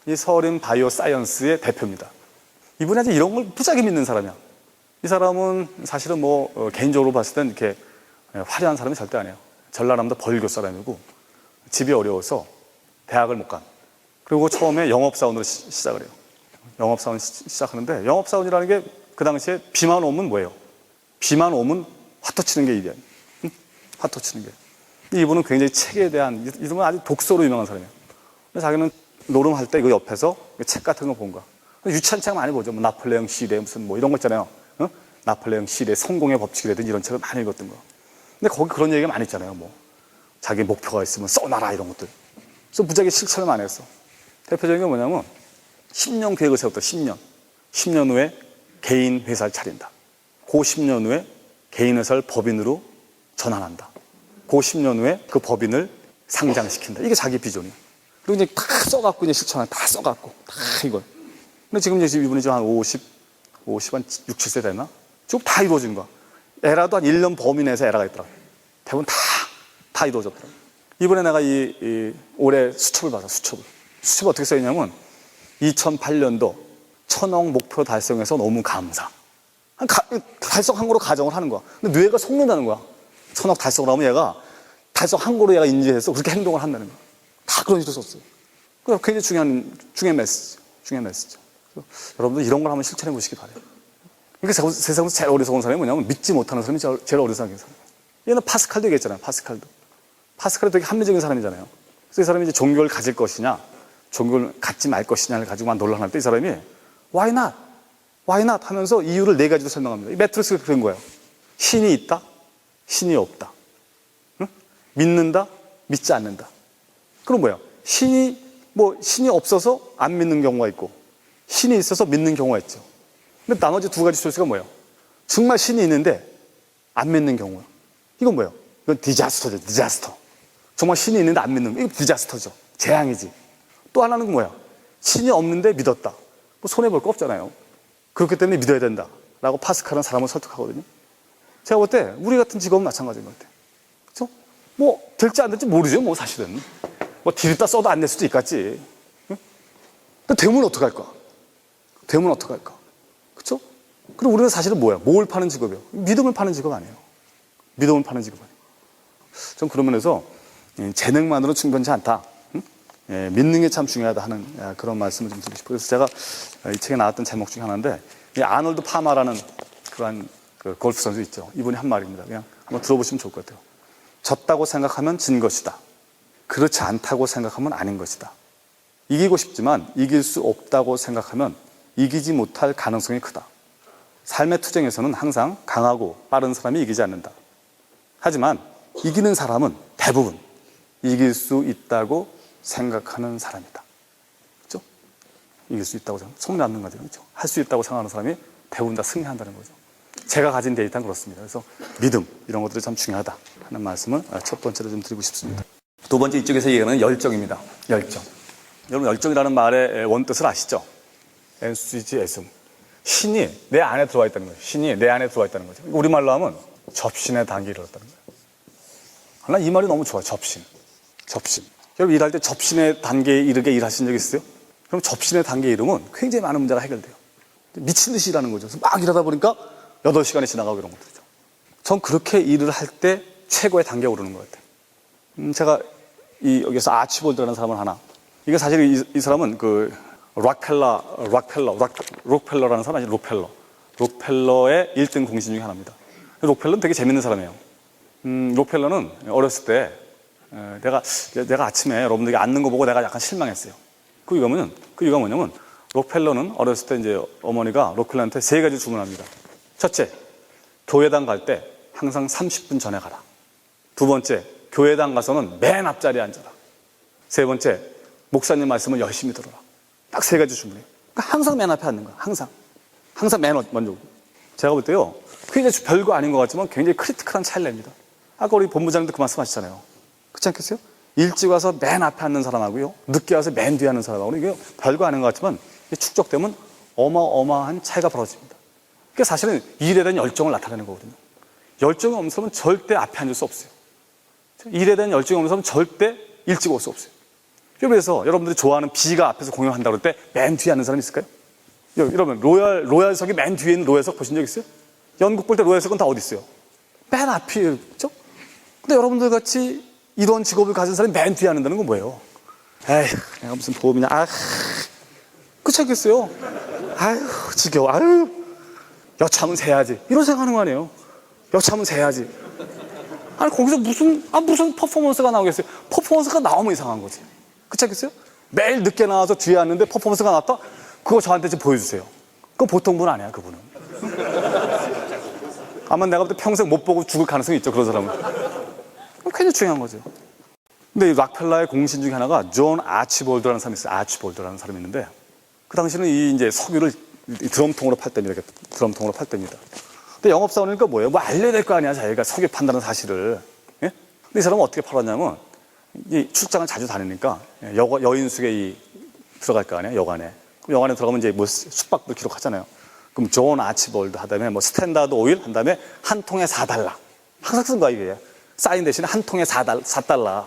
이 서린 바이오사이언스의 대표입니다. 이분이 아주 이런 걸 무지하게 믿는 사람이야. 이 사람은 사실은 개인적으로 봤을 땐 이렇게 화려한 사람이 절대 아니에요. 전라남도 벌교 사람이고 집이 어려워서 대학을 못 간. 그리고 처음에 영업사원으로 시작을 해요. 영업사원 시작하는데, 영업사원이라는 게 그 당시에 비만 오면 뭐예요? 비만 오면 화투 치는 게 일이야. 응? 화투 치는 게. 이분은 굉장히 책에 대한, 이분은 아주 독서로 유명한 사람이에요. 자기는 노름할 때 이거 옆에서 책 같은 거 본 거야. 유치한 책 많이 보죠. 나폴레옹 시대 무슨 이런 거 있잖아요. 어? 나폴레옹 시대 성공의 법칙이라든지 이런 책을 많이 읽었던 거. 근데 거기 그런 얘기가 많이 있잖아요. 자기 목표가 있으면 써놔라 이런 것들. 그래서 무지하게 실천을 많이 했어. 대표적인 게 뭐냐면 10년 계획을 세웠다. 10년. 10년 후에 개인 회사를 차린다. 그 10년 후에 개인 회사를 법인으로 전환한다. 그 10년 후에 그 법인을 상장시킨다. 이게 자기 비전이에요. 그리고 이제 다 써갖고 이제 실천을 다 써갖고 다 이걸. 근데 지금 이제 이분이 한 50, 한 6, 7세 됐나? 지금 다 이루어진 거야. 에라도 한 1년 범위 내에서 에라가 있더라고. 대부분 다 이루어졌더라고. 이번에 내가 올해 수첩을 봐서 수첩을 어떻게 써있냐면 2008년도 1000억 목표 달성해서 너무 감사. 달성한 거로 가정을 하는 거야. 근데 뇌가 속는다는 거야. 1000억 달성을 하면 얘가 달성한 거로 얘가 인지해서 그렇게 행동을 한다는 거야. 다 그런 식으로 썼어요. 그래서 굉장히 중요한 메시지. 여러분들 이런 걸 한번 실천해 보시기 바래요. 그러니까 세상에서 제일 어리석은 사람이 뭐냐면 믿지 못하는 사람이 제일 어리석은 사람. 얘는 파스칼도 얘기했잖아요. 파스칼도 되게 합리적인 사람이잖아요. 그래서 이 사람이 이제 종교를 가질 것이냐, 종교를 갖지 말 것이냐를 가지고만 논란할 때 이 사람이 Why not 하면서 이유를 4가지로 설명합니다. 이 매트리스가 그런 거예요. 신이 있다, 신이 없다. 응? 믿는다, 믿지 않는다. 그럼 뭐야? 신이 없어서 안 믿는 경우가 있고, 신이 있어서 믿는 경우가 있죠. 근데 나머지 2가지 소스가 뭐예요? 정말 신이 있는데 안 믿는 경우야. 이건 뭐예요? 이건 디자스터죠, 디자스터. 정말 신이 있는데 안 믿는 거. 이거 디자스터죠. 재앙이지. 또 하나는 뭐야? 신이 없는데 믿었다. 손해볼 거 없잖아요. 그렇기 때문에 믿어야 된다. 라고 파스칼은 사람을 설득하거든요. 제가 볼 때 우리 같은 직업은 마찬가지인 것 같아요. 그렇죠? 될지 안 될지 모르죠, 사실은. 디립다 써도 안 될 수도 있겠지. 응? 근데 되면 어떡할 거야? 그렇죠? 그리고 우리는 사실은 뭐야? 뭘 파는 직업이에요? 믿음을 파는 직업 아니에요. 전 그런 면에서 재능만으로 충분치 않다. 응? 믿는 게 참 중요하다 하는 그런 말씀을 좀 드리고 싶어요. 그래서 제가 이 책에 나왔던 제목 중에 하나인데, 이 아놀드 파마라는 그러한 골프 선수 있죠. 이분이 한 말입니다. 그냥 한번 들어보시면 좋을 것 같아요. 졌다고 생각하면 진 것이다. 그렇지 않다고 생각하면 아닌 것이다. 이기고 싶지만 이길 수 없다고 생각하면 이기지 못할 가능성이 크다. 삶의 투쟁에서는 항상 강하고 빠른 사람이 이기지 않는다. 하지만 이기는 사람은 대부분 이길 수 있다고 생각하는 사람이다. 그렇죠? 이길 수 있다고 생각, 속는 않는 거죠. 그렇죠? 할 수 있다고 생각하는 사람이 대부분 다 승리한다는 거죠. 제가 가진 데이터는 그렇습니다. 그래서 믿음, 이런 것들이 참 중요하다 하는 말씀을 첫 번째로 좀 드리고 싶습니다. 2번째, 이쪽에서 얘기하는 열정입니다. 열정. 여러분, 열정이라는 말의 원뜻을 아시죠? 엔수지에슴. 신이 내 안에 들어와 있다는 거예요. 신이 내 안에 들어와 있다는 거죠. 우리말로 하면 접신의 단계에 이르렀다는 거예요. 이 말이 너무 좋아요. 접신. 여러분, 일할 때 접신의 단계에 이르게 일하신 적 있어요? 그럼 접신의 단계에 이르면 굉장히 많은 문제가 해결돼요. 미친 듯이 일하는 거죠. 그래서 막 일하다 보니까 8시간이 지나가고 이런 것들이죠. 전 그렇게 일을 할 때 최고의 단계에 오르는 것 같아요. 제가 여기서 아치볼드라는 사람을 하나 이게 사실 이 사람은 그 록펠러라는 사람 아니죠? 록펠러의 1등 공신 중에 하나입니다. 록펠러는 되게 재밌는 사람이에요. 록펠러는 어렸을 때 내가 아침에 여러분들에게 앉는 거 보고 내가 약간 실망했어요. 그 이유가 뭐냐면 록펠러는 어렸을 때 이제 어머니가 록펠러한테 3가지 주문합니다. 첫째, 교회당 갈 때 항상 30분 전에 가라. 두 번째, 교회당 가서는 맨 앞자리에 앉아라. 세 번째, 목사님 말씀을 열심히 들어라. 딱 3가지 주문해요. 그러니까 항상 맨 앞에 앉는 거야. 항상 맨 먼저 오고. 제가 볼 때요, 그게 이제 별거 아닌 것 같지만 굉장히 크리티컬한 차이를 냅니다. 아까 우리 본부장님도 그 말씀하시잖아요. 그렇지 않겠어요? 일찍 와서 맨 앞에 앉는 사람하고요, 늦게 와서 맨 뒤에 앉는 사람하고는 이게 별거 아닌 것 같지만 축적되면 어마어마한 차이가 벌어집니다. 그게 사실은 일에 대한 열정을 나타내는 거거든요. 열정이 없는 사람은 절대 앞에 앉을 수 없어요. 일에 대한 열정이 없는 사람은 절대 일찍 올 수 없어요. 그래서 여러분들이 좋아하는 비가 앞에서 공연한다고 할 때 맨 뒤에 앉는 사람 있을까요? 여러분, 로얄석이 맨 뒤에 있는 로얄석 보신 적 있어요? 연극 볼 때 로얄석은 다 어디 있어요? 맨 앞이에요. 그렇죠? 근데 여러분들 같이 이런 직업을 가진 사람이 맨 뒤에 앉는다는 건 뭐예요? 에휴, 내가 무슨 보험이냐. 그렇지 않겠어요? 아유, 지겨워. 아유, 여차하면 새야지. 이런 생각하는 거 아니에요? 여차하면 새야지. 아니, 거기서 무슨 퍼포먼스가 나오겠어요? 퍼포먼스가 나오면 이상한 거지. 그렇지 않겠어요? 매일 늦게 나와서 뒤에 앉는데 퍼포먼스가 나왔다? 그거 저한테 좀 보여주세요. 그건 보통 분 아니야, 그분은. 아마 내가 볼 때 평생 못 보고 죽을 가능성이 있죠, 그런 사람은. 굉장히 중요한 거죠. 근데 이 록펠러의 공신 중에 하나가 존 아치볼드라는 사람이 있어요. 아치볼드라는 사람이 있는데, 그 당시는 이제 석유를 드럼통으로 팔 때입니다. 드럼통으로 팔 때입니다. 근데 영업사원이니까 뭐예요? 뭐 알려야 될 거 아니야, 자기가 석유 판다는 사실을. 예? 근데 이 사람은 어떻게 팔았냐면, 이 출장을 자주 다니니까 여인숙에 들어갈 거 아니에요, 여관에. 그럼 여관에 들어가면 이제 뭐 숙박도 기록하잖아요. 그럼 존 아치볼드 하다음에 뭐 스탠다드 오일 한 다음에 한 통에 $4. 항상 쓴 거야, 이게. 사인 대신에 한 통에 $4.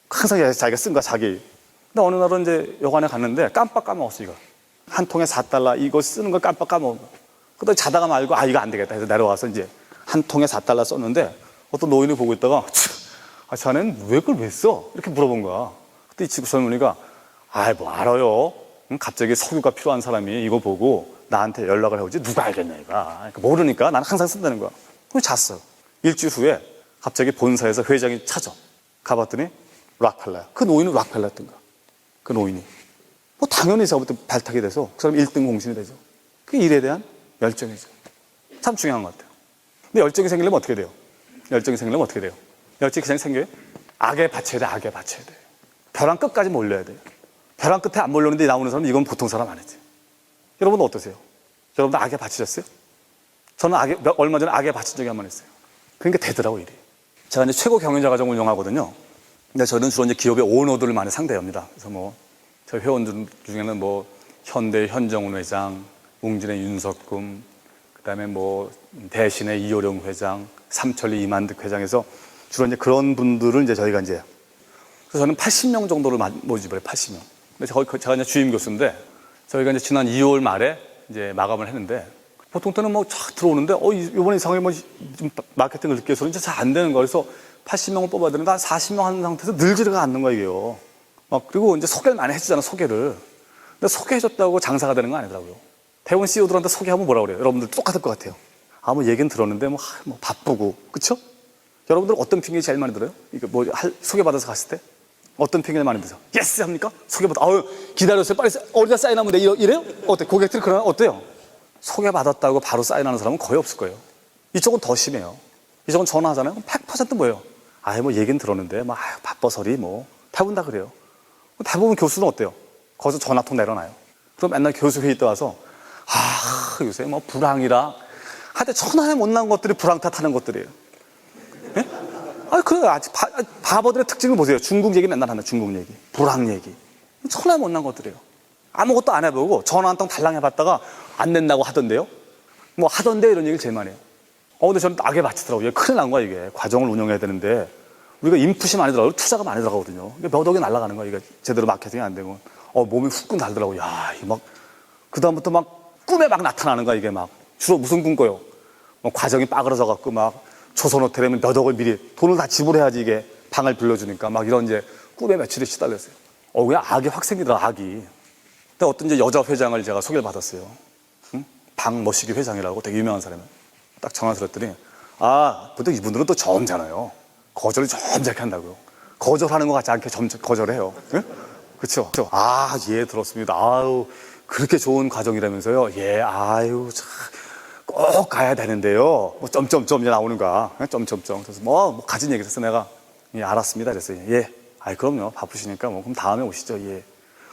항상 자기가 쓴 거야, 자기. 근데 어느 날은 이제 여관에 갔는데 깜빡 까먹었어, 이거. 한 통에 $4 이거 쓰는 걸 깜빡 까먹은 거야. 그러다 자다가 말고 이거 안 되겠다 해서 내려와서 이제 한 통에 $4 썼는데 어떤 노인이 보고 있다가 자네는 그걸 왜 써? 이렇게 물어본 거야. 그때 이 친구 젊은이가 뭐 알아요. 갑자기 석유가 필요한 사람이 이거 보고 나한테 연락을 해오지 누가 알겠냐 이거. 그러니까 모르니까 나는 항상 쓴다는 거야. 그럼 잤어. 일주일 후에 갑자기 본사에서 회장이 찾아. 가봤더니 록펠러야. 그 노인은 록펠러였던 거야. 그 노인이. 뭐 당연히 저부터 발탁이 돼서 그 사람 1등 공신이 되죠. 그게 일에 대한 열정이죠. 참 중요한 것 같아요. 근데 열정이 생기려면 어떻게 돼요? 열정이 그냥 생겨요? 악에 바쳐야 돼, 악에 바쳐야 돼. 벼랑 끝까지 몰려야 돼요. 벼랑 끝에 안 몰렸는데 나오는 사람은 이건 보통 사람 아니지. 여러분은 어떠세요? 여러분도 악에 바치셨어요? 저는 얼마 전에 악에 바친 적이 한 번 있어요. 그러니까 되더라고, 일이. 제가 이제 최고 경영자 과정 운영하거든요. 근데 저는 주로 이제 기업의 오너들을 많이 상대합니다. 그래서 뭐, 저희 회원들 중에는 뭐, 현대 현정훈 회장, 웅진의 윤석금, 그 다음에 뭐, 대신의 이효령 회장, 삼천리 이만득 회장에서 주로 이제 그런 분들을 이제 저희가 이제, 그래서 저는 80명 정도를 모집을 해요, 80명. 근데 제가 이제 주임 교수인데, 저희가 이제 지난 2월 말에 이제 마감을 했는데, 보통 때는 뭐 쫙 들어오는데, 이번에 이상하게 뭐, 좀 마케팅을 늦게 해서 이제 잘 안 되는 거야. 그래서 80명을 뽑아야 되는데, 한 40명 하는 상태에서 늘지가 않는 거야, 이게요. 그리고 이제 소개를 많이 해주잖아, 소개를. 근데 소개해줬다고 장사가 되는 건 아니더라고요. 대부분 CEO들한테 소개하면 뭐라 그래요? 여러분들 똑같을 것 같아요. 뭐 얘기는 들었는데, 뭐 바쁘고, 그쵸? 여러분들 어떤 핑계 제일 많이 들어요? 이거 뭐, 소개받아서 갔을 때? 어떤 핑계를 많이 드세요? 예스! 합니까? 소개받아. 기다렸어요. 빨리 어디다 사인하면 돼. 이래요? 고객들이 그러나 어때요? 소개받았다고 바로 사인하는 사람은 거의 없을 거예요. 이쪽은 더 심해요. 이쪽은 전화하잖아요. 100% 뭐예요? 뭐 얘기는 들었는데, 바빠서리 대부분 다 그래요. 대부분 교수는 어때요? 거기서 전화통 내려놔요. 그럼 맨날 교수 회의 때 와서, 요새 불황이라. 하여튼 천하에 못난 것들이 불황 탓하는 것들이에요. 예? 그래요. 아직 바보들의 특징을 보세요. 중국 얘기 맨날 하는 중국 얘기. 불황 얘기. 천하에 못난 것들이에요. 아무것도 안 해보고 전화 한 통 달랑 해봤다가 안 낸다고 하던데요. 하던데 이런 얘기를 제일 많이 해요. 근데 저는 악에 바치더라고요. 큰일 난 거야, 이게. 과정을 운영해야 되는데. 우리가 인풋이 많이 들어가고 투자가 많이 들어가거든요. 몇 억이 날아가는 거야, 이게. 제대로 마케팅이 안 되고. 몸이 후끈 달더라고요. 그다음부터 꿈에 나타나는 거야, 이게 주로 무슨 꿈 꿔요? 과정이 빠그러져갖고 조선 호텔에면 몇 억을 미리 돈을 다 지불해야지 이게 방을 빌려주니까 이런 이제 꿈에 며칠이 시달렸어요. 그냥 악이 확 생기더라, 악이. 근데 어떤 이제 여자 회장을 제가 소개를 받았어요. 응? 박머시기 회장이라고 되게 유명한 사람이에요. 딱 전화 드렸더니, 보통 이분들은 또 점잖아요. 거절을 점잖게 한다고요. 거절하는 것 같지 않게 거절해요. 응? 그쵸? 예, 들었습니다. 그렇게 좋은 과정이라면서요. 예, 참, 꼭 가야 되는데요. 뭐, 점점점 이제 나오는 거야. 점점점. 그래서 가진 얘기를 해서 내가, 예, 알았습니다. 그랬어요. 예. 그럼요. 바쁘시니까 그럼 다음에 오시죠. 예.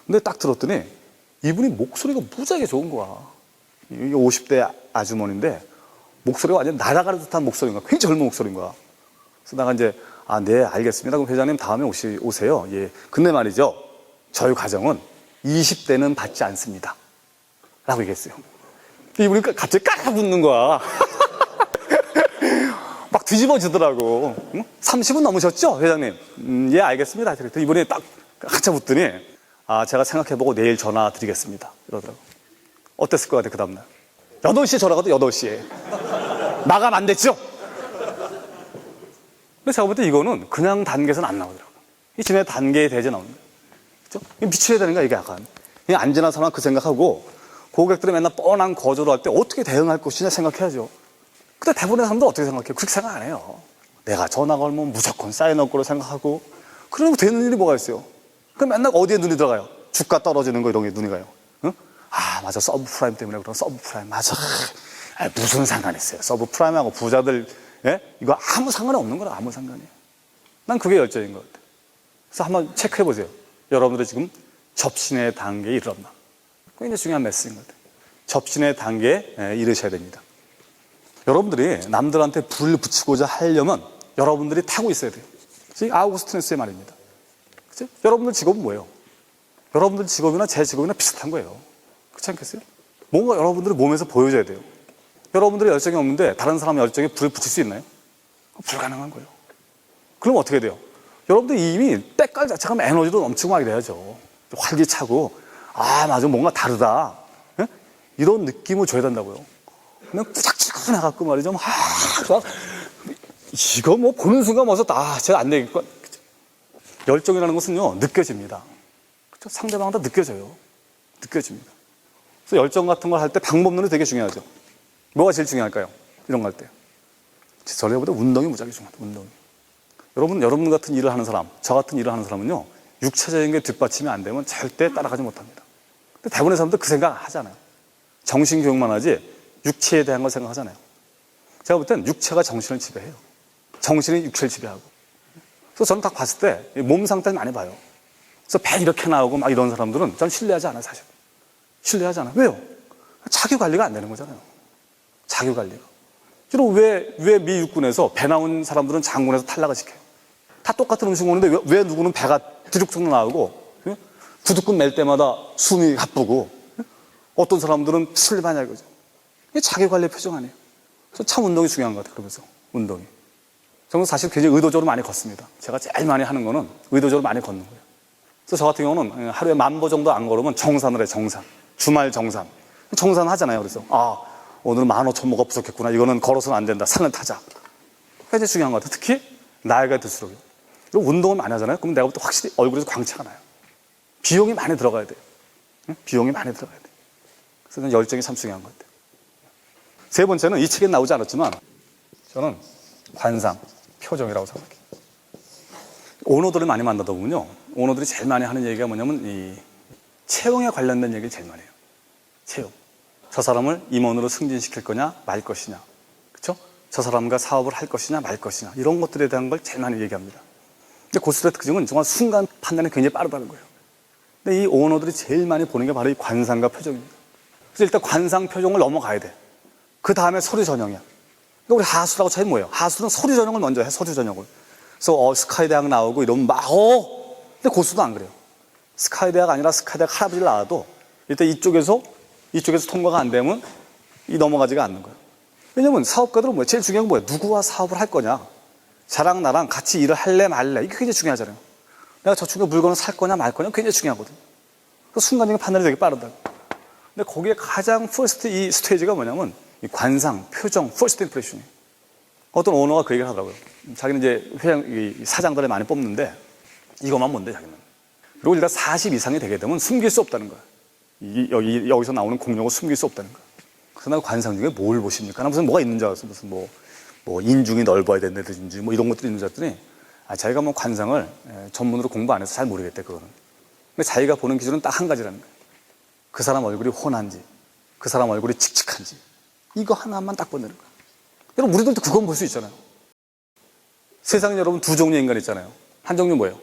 근데 딱 들었더니 이분이 목소리가 무지하게 좋은 거야. 이게 50대 아주머니인데 목소리가 완전 날아가는 듯한 목소리인 거야. 굉장히 젊은 목소리인 거야. 그래서 내가 이제, 네, 알겠습니다. 그럼 회장님 다음에 오세요. 예. 근데 말이죠. 저희 가정은 20대는 받지 않습니다. 라고 얘기했어요. 이분이 갑자기 깍 붙는 거야. 막 뒤집어지더라고. 30은 넘으셨죠, 회장님? 예, 알겠습니다. 그랬더니 이분이 딱 한참 붙더니, 제가 생각해보고 내일 전화 드리겠습니다. 이러더라고. 어땠을 것 같아, 그 다음날? 8시에 전화가 또 8시에. 마감 안 됐죠? 근데 제가 볼 때 이거는 그냥 단계에서는 안 나오더라고. 이 지네 단계에 대해서 나오는 거예요. 그죠? 미쳐야 되는 거야, 이게 약간. 그냥 안전한 사람 그 생각하고, 고객들이 맨날 뻔한 거절을 할 때 어떻게 대응할 것이냐 생각해야죠. 근데 대부분의 사람들 어떻게 생각해요? 그렇게 생각 안 해요. 내가 전화 걸면 무조건 사인할 거로 생각하고, 그러면 되는 일이 뭐가 있어요? 그럼 맨날 어디에 눈이 들어가요? 주가 떨어지는 거 이런 게 눈이 가요. 응? 맞아. 서브프라임 때문에 그런 서브프라임. 맞아. 무슨 상관이 있어요? 서브프라임하고 부자들, 예? 이거 아무 상관이 없는 거라, 아무 상관이에요. 난 그게 열정인 것 같아요. 그래서 한번 체크해 보세요. 여러분들이 지금 접신의 단계에 이르렀나? 그게 이제 중요한 메시지인 것 같아요. 접신의 단계에 이르셔야 됩니다. 여러분들이 남들한테 불을 붙이고자 하려면 여러분들이 타고 있어야 돼요. 아우구스티누스의 말입니다. 그죠? 여러분들 직업은 뭐예요? 여러분들 직업이나 제 직업이나 비슷한 거예요. 그렇지 않겠어요? 뭔가 여러분들의 몸에서 보여줘야 돼요. 여러분들의 열정이 없는데 다른 사람 열정에 불을 붙일 수 있나요? 불가능한 거예요. 그럼 어떻게 돼요? 여러분들이 이미 때깔 자체가 에너지로 넘치고 하게 돼야죠. 활기차고, 맞아, 뭔가 다르다. 예? 이런 느낌을 줘야 된다고요. 그냥 꾸작꾸작 나갖고 말이죠. 이거 뭐 보는 순간 벌써 제가 안 되겠고. 열정이라는 것은요, 느껴집니다. 그렇죠? 상대방한테 느껴져요. 느껴집니다. 그래서 열정 같은 걸 할 때 방법론이 되게 중요하죠. 뭐가 제일 중요할까요? 이런 거 할 때. 전에보다 운동이 무지하게 중요하다, 운동이. 여러분 같은 일을 하는 사람, 저 같은 일을 하는 사람은요, 육체적인 게 뒷받침이 안 되면 절대 따라가지 못합니다. 근데 대부분의 사람들 그 생각 하잖아요. 정신교육만 하지, 육체에 대한 걸 생각하잖아요. 제가 볼 땐 육체가 정신을 지배해요. 정신이 육체를 지배하고. 그래서 저는 딱 봤을 때 몸 상태를 많이 봐요. 그래서 배 이렇게 나오고 막 이런 사람들은 저는 신뢰하지 않아요, 사실. 신뢰하지 않아요. 왜요? 자기 관리가 안 되는 거잖아요. 자기 관리가. 그럼 왜 미 육군에서 배 나온 사람들은 장군에서 탈락을 시켜요? 다 똑같은 음식 먹는데 왜 누구는 배가 드죽드죽 나오고, 구두끈 맬 때마다 숨이 가쁘고, 어떤 사람들은 술 많이 하거죠. 이게 자기 관리의 표정 아니에요. 그래서 참 운동이 중요한 것 같아요. 그러면서 운동이. 저는 사실 굉장히 의도적으로 많이 걷습니다. 제가 제일 많이 하는 거는 의도적으로 많이 걷는 거예요. 그래서 저 같은 경우는 하루에 10,000보 정도 안 걸으면 정산을 해요, 정산. 주말 정산. 정산 하잖아요. 그래서, 오늘은 15,000보가 부족했구나. 이거는 걸어서는 안 된다. 산을 타자. 그게 제일 중요한 것 같아요. 특히 나이가 들수록요. 그리고 운동을 많이 하잖아요. 그럼 내가 볼 때 확실히 얼굴에서 광채가 나요. 비용이 많이 들어가야 돼요. 비용이 많이 들어가야 돼요. 그래서 열정이 참 중요한 것 같아요. 세 번째는 이 책에 나오지 않았지만 저는 관상, 표정이라고 생각해요. 오너들을 많이 만나다 보면요, 오너들이 제일 많이 하는 얘기가 뭐냐면 이 채용에 관련된 얘기를 제일 많이 해요. 채용. 저 사람을 임원으로 승진시킬 거냐 말 것이냐, 그렇죠? 저 사람과 사업을 할 것이냐 말 것이냐, 이런 것들에 대한 걸 제일 많이 얘기합니다. 근데 고스톱의 특징은 정말 순간 판단이 굉장히 빠르다는 거예요. 근데 이 오너들이 제일 많이 보는 게 바로 이 관상과 표정입니다. 그래서 일단 관상, 표정을 넘어가야 돼. 그 다음에 서류 전형이야. 그러니까 우리 하수라고 차이 뭐예요? 하수는 서류 전형을 먼저 해, 서류 전형을. 그래서 스카이 대학 나오고 이러면 근데 고수도 안 그래요. 스카이 대학 아니라 스카이 대학 할아버지를 나와도 일단 이쪽에서 통과가 안 되면 넘어가지가 않는 거예요. 왜냐면 사업가들은 뭐예요? 제일 중요한 건 뭐예요? 누구와 사업을 할 거냐? 자랑 나랑 같이 일을 할래 말래, 이게 굉장히 중요하잖아요. 내가 저 친구 물건을 살 거냐 말 거냐 굉장히 중요하거든요. 그래서 순간적인 판단이 되게 빠르다. 근데 거기에 가장 퍼스트 이 스테이지가 뭐냐면 이 관상, 표정, 퍼스트 임프레션이에요. 어떤 오너가 그 얘기를 하더라고요. 자기는 이제 이 사장들을 많이 뽑는데 이것만 뭔데 자기는. 그리고 일단 40 이상이 되게 되면 숨길 수 없다는 거야. 여기서 나오는 공력을 숨길 수 없다는 거야. 그래서 나 관상 중에 뭘 보십니까? 나 무슨 뭐가 있는 줄 알았어. 무슨 뭐 인중이 넓어야 된다든지 뭐 이런 것들이 있는 줄 알았더니 자기가 뭐 관상을 전문으로 공부 안 해서 잘 모르겠대, 그거는. 근데 자기가 보는 기준은 딱 한 가지라는 거야. 그 사람 얼굴이 훤한지, 그 사람 얼굴이 칙칙한지, 이거 하나만 딱 보는 거야. 여러분, 우리들도 그건 볼 수 있잖아요. 세상에 여러분 두 종류의 인간이 있잖아요. 한 종류 뭐예요?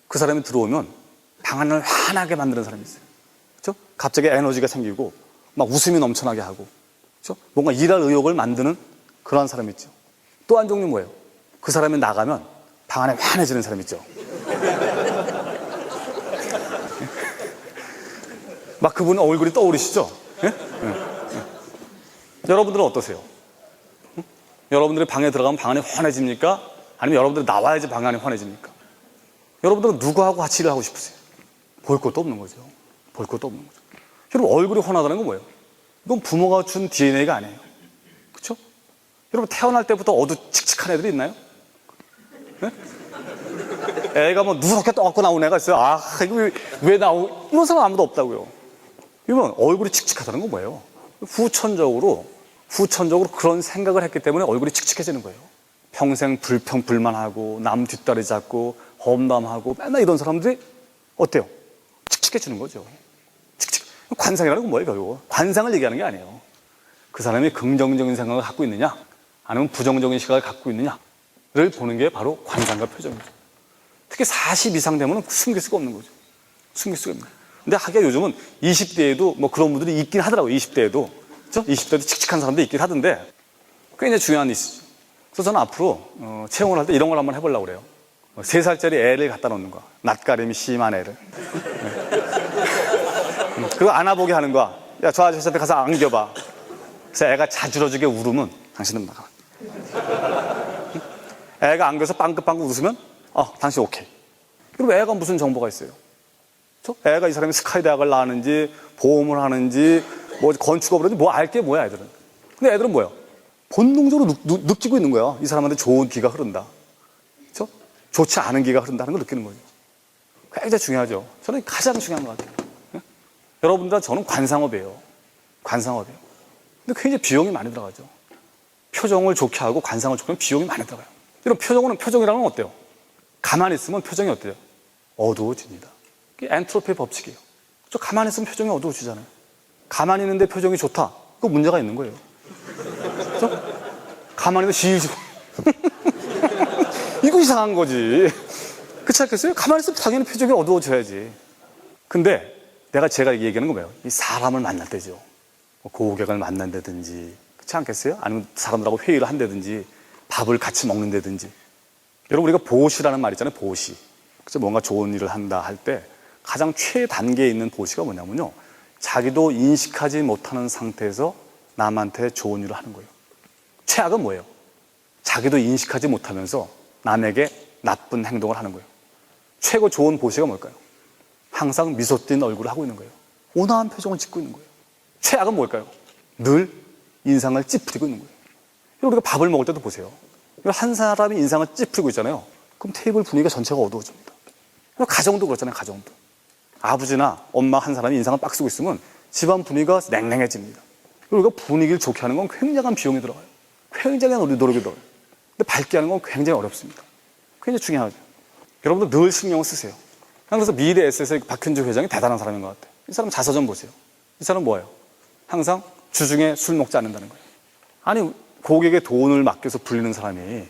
그 사람이 들어오면 방 안을 환하게 만드는 사람이 있어요. 그렇죠? 갑자기 에너지가 생기고 막 웃음이 넘쳐나게 하고, 그렇죠? 뭔가 일할 의욕을 만드는 그러한 사람이 있죠. 또 한 종류 뭐예요? 그 사람이 나가면 방 안에 환해지는 사람이 있죠. 막 그분 얼굴이 떠오르시죠? 예? 여러분들은 어떠세요? 여러분들이 방에 들어가면 방 안이 환해집니까? 아니면 여러분들이 나와야지 방 안이 환해집니까? 여러분들은 누구하고 같이 일을 하고 싶으세요? 볼 것도 없는 거죠. 볼 것도 없는 거죠. 여러분, 얼굴이 환하다는 건 뭐예요? 이건 부모가 준 DNA가 아니에요. 그렇죠? 여러분, 태어날 때부터 어두칙칙한 애들이 있나요? 네? 애가 뭐 누렇게 떠갖고 나온 애가 있어요. 아, 이거 왜 이런 사람 아무도 없다고요. 이건 얼굴이 칙칙하다는 건 뭐예요? 후천적으로 그런 생각을 했기 때문에 얼굴이 칙칙해지는 거예요. 평생 불평불만하고 남 뒷다리 잡고 험담하고 맨날 이런 사람들이 어때요? 칙칙해지는 거죠. 관상이라는 건 뭐예요, 결국? 관상을 얘기하는 게 아니에요. 그 사람이 긍정적인 생각을 갖고 있느냐, 아니면 부정적인 시각을 갖고 있느냐를 보는 게 바로 관상과 표정이죠. 특히 40 이상 되면 숨길 수가 없는 거죠. 숨길 수가 없는 거예요. 근데 하기야 요즘은 20대에도 뭐 그런 분들이 있긴 하더라고요. 20대에도. 그렇죠? 20대도 칙칙한 사람도 있긴 하던데, 그게 이제 중요한 일이죠. 그래서 저는 앞으로 채용을 할 때 이런 걸 한번 해보려고 그래요. 3살짜리 애를 갖다 놓는 거야. 낯가림이 심한 애를. 그리고 안아보게 하는 거야. 야, 저 아저씨한테 가서 안겨봐. 그래서 애가 자지러지게 울으면 당신은 나가. 애가 안겨서 빵긋빵긋 웃으면 당신 오케이. 그리고 애가 무슨 정보가 있어요? 애가 이 사람이 스카이 대학을 나왔는지 보험을 하는지 뭐 건축업을 하는지 뭐 알 게 뭐야, 애들은. 근데 애들은 뭐야? 본능적으로 느끼고 있는 거야. 이 사람한테 좋은 기가 흐른다. 그렇죠? 좋지 않은 기가 흐른다는 걸 느끼는 거죠. 굉장히 중요하죠. 저는 가장 중요한 것 같아요. 여러분들, 저는 관상업이에요. 관상업이에요. 근데 굉장히 비용이 많이 들어가죠. 표정을 좋게 하고 관상을 좋게 하면 비용이 많이 들어가요. 이런 표정이라는 건 어때요? 가만히 있으면 표정이 어때요? 어두워집니다. 그게 엔트로피 법칙이에요. 저 가만히 있으면 표정이 어두워지잖아요. 가만히 있는데 표정이 좋다. 그거 문제가 있는 거예요. 그렇죠? 가만히 있는데 시일지 이거 이상한 거지. 그렇지 않겠어요? 가만히 있으면 당연히 표정이 어두워져야지. 근데 제가 얘기하는 건 뭐예요? 이 사람을 만날 때죠. 고객을 만난다든지, 그렇지 않겠어요? 아니면 사람들하고 회의를 한다든지, 밥을 같이 먹는다든지. 여러분, 우리가 보시라는 말 있잖아요. 보시. 그래서 뭔가 좋은 일을 한다 할 때 가장 최단계에 있는 보시가 뭐냐면요, 자기도 인식하지 못하는 상태에서 남한테 좋은 일을 하는 거예요. 최악은 뭐예요? 자기도 인식하지 못하면서 남에게 나쁜 행동을 하는 거예요. 최고 좋은 보시가 뭘까요? 항상 미소 띈 얼굴을 하고 있는 거예요. 온화한 표정을 짓고 있는 거예요. 최악은 뭘까요? 늘 인상을 찌푸리고 있는 거예요. 우리가 밥을 먹을 때도 보세요. 한 사람이 인상을 찌푸리고 있잖아요. 그럼 테이블 분위기가 전체가 어두워집니다. 가정도 그렇잖아요. 가정도. 아버지나 엄마 한 사람이 인상을 빡 쓰고 있으면 집안 분위기가 냉랭해집니다. 우리가 분위기를 좋게 하는 건 굉장한 비용이 들어가요. 굉장한 노력이 들어가요. 근데 밝게 하는 건 굉장히 어렵습니다. 굉장히 중요하죠. 여러분도 늘 신경을 쓰세요. 그래서 미래 에셋의 박현주 회장이 대단한 사람인 것 같아요. 이 사람 자서 좀 보세요. 이 사람은 뭐예요? 항상 주중에 술 먹지 않는다는 거예요. 아니, 고객의 돈을 맡겨서 불리는 사람이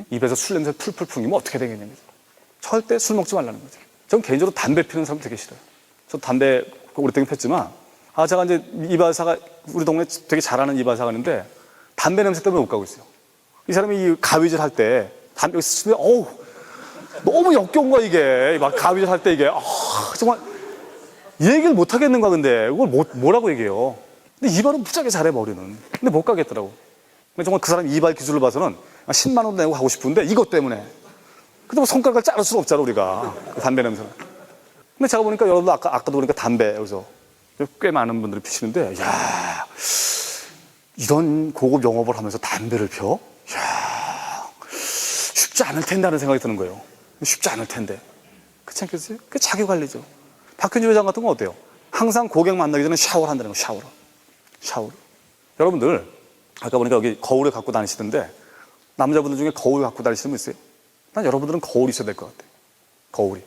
입에서 술 냄새 풀풀 풍기면 어떻게 되겠냐면 절대 술 먹지 말라는 거죠. 전 개인적으로 담배 피우는 사람 되게 싫어요. 저 담배 오래되게 폈지만, 제가 이제 이발사가, 우리 동네 되게 잘하는 이발사가 있는데 담배 냄새 때문에 못 가고 있어요. 이 사람이 이 가위질 할 때 담배 쓰면 너무 역겨운 거야, 이게. 막 가위질 할 때 이게 정말 얘기를 못 하겠는 거야. 근데 이걸 뭐라고 얘기해요. 근데 이발은 무지하게 잘해, 머리는. 근데 못 가겠더라고. 정말 그 사람 이발 기술을 봐서는 10만 원 내고 하고 싶은데 이것 때문에. 근데 뭐 손가락을 자를 수는 없잖아, 우리가. 그 담배 냄새는. 근데 제가 보니까 여러분들 아까도 보니까 담배 여기서 꽤 많은 분들이 피시는데, 야, 이런 고급 영업을 하면서 담배를 펴? 야, 쉽지 않을 텐데 하는 생각이 드는 거예요. 쉽지 않을 텐데. 그렇지 않겠어요? 그게 자기 관리죠. 박현주 회장 같은 건 어때요? 항상 고객 만나기 전에 샤워를 한다는 거예요. 샤워를. 여러분들 아까 보니까 여기 거울을 갖고 다니시던데 남자분들 중에 거울 갖고 다니시는 분 있어요? 난 여러분들은 거울이 있어야 될 것 같아요. 거울이.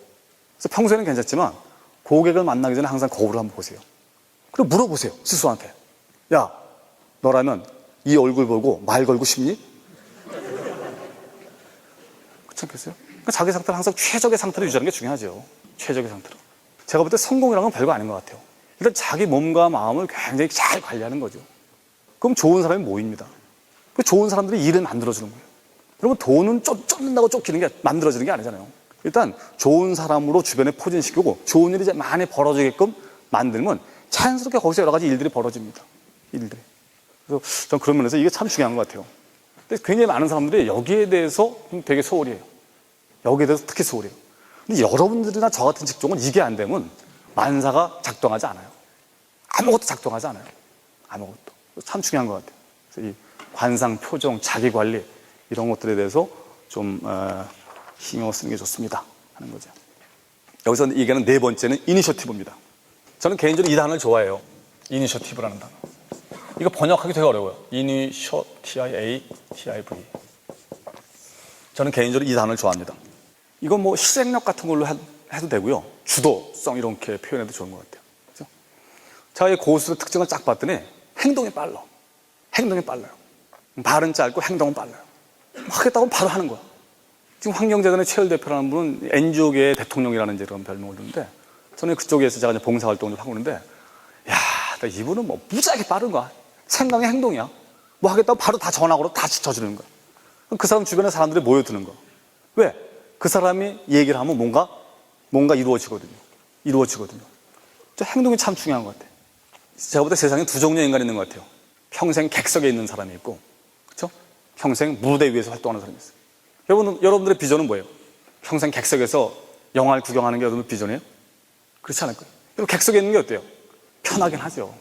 그래서 평소에는 괜찮지만 고객을 만나기 전에 항상 거울을 한번 보세요. 그리고 물어보세요. 스스로한테. 야, 너라면 이 얼굴 보고 말 걸고 싶니? 그렇지 않겠어요? 그러니까 자기 상태를 항상 최적의 상태로 유지하는 게 중요하죠. 최적의 상태로. 제가 볼 때 성공이라는 건 별거 아닌 것 같아요. 일단 자기 몸과 마음을 굉장히 잘 관리하는 거죠. 그럼 좋은 사람이 모입니다. 그 좋은 사람들이 일을 만들어주는 거예요. 여러분 돈은 쫓는다고 쫓기는 게 만들어지는 게 아니잖아요. 일단 좋은 사람으로 주변에 포진시키고 좋은 일이 이제 많이 벌어지게끔 만들면 자연스럽게 거기서 여러 가지 일들이 벌어집니다. 일들이. 그래서 전 그런 면에서 이게 참 중요한 것 같아요. 근데 굉장히 많은 사람들이 여기에 대해서 되게 소홀해요. 여기에 대해서 특히 소홀해요. 근데 여러분들이나 저 같은 직종은 이게 안 되면 만사가 작동하지 않아요. 아무것도 작동하지 않아요. 아무것도. 참 중요한 것 같아요. 그래서 이 관상, 표정, 자기관리 이런 것들에 대해서 좀 신경 쓰는 게 좋습니다 하는 거죠. 여기서 얘기하는 네 번째는 이니셔티브입니다. 저는 개인적으로 이 단어를 좋아해요. 이니셔티브라는 단어. 이거 번역하기 되게 어려워요. T-I-A-T-I-V. 저는 개인적으로 이 단어를 좋아합니다. 이건 뭐 실행력 같은 걸로 해도 되고요. 주도성 이렇게 표현해도 좋은 것 같아요. 그렇죠? 제가 이 고수의 특징을 쫙 봤더니 행동이 빨라. 행동이 빨라요. 말은 짧고 행동은 빨라요. 하겠다고 바로 하는 거야. 지금 환경재단의 최열 대표라는 분은 NGO계의 대통령이라는 이제 그런 별명을 두는데 저는 그쪽에서 제가 이제 봉사활동을 하고 있는데 야, 이분은 뭐 무지하게 빠른 거야. 생각이 행동이야. 뭐 하겠다고 바로 다 전화로 다 지쳐주는 거야. 그 사람 주변에 사람들이 모여드는 거야. 왜? 그 사람이 얘기를 하면 뭔가 이루어지거든요. 저 행동이 참 중요한 것 같아요. 제가 볼 때 세상에 두 종류의 인간이 있는 것 같아요. 평생 객석에 있는 사람이 있고, 그렇죠? 평생 무대 위에서 활동하는 사람이 있어요. 여러분들의 비전은 뭐예요? 평생 객석에서 영화를 구경하는 게 여러분의 비전이에요? 그렇지 않을 거예요. 그리고 객석에 있는 게 어때요? 편하긴 하죠.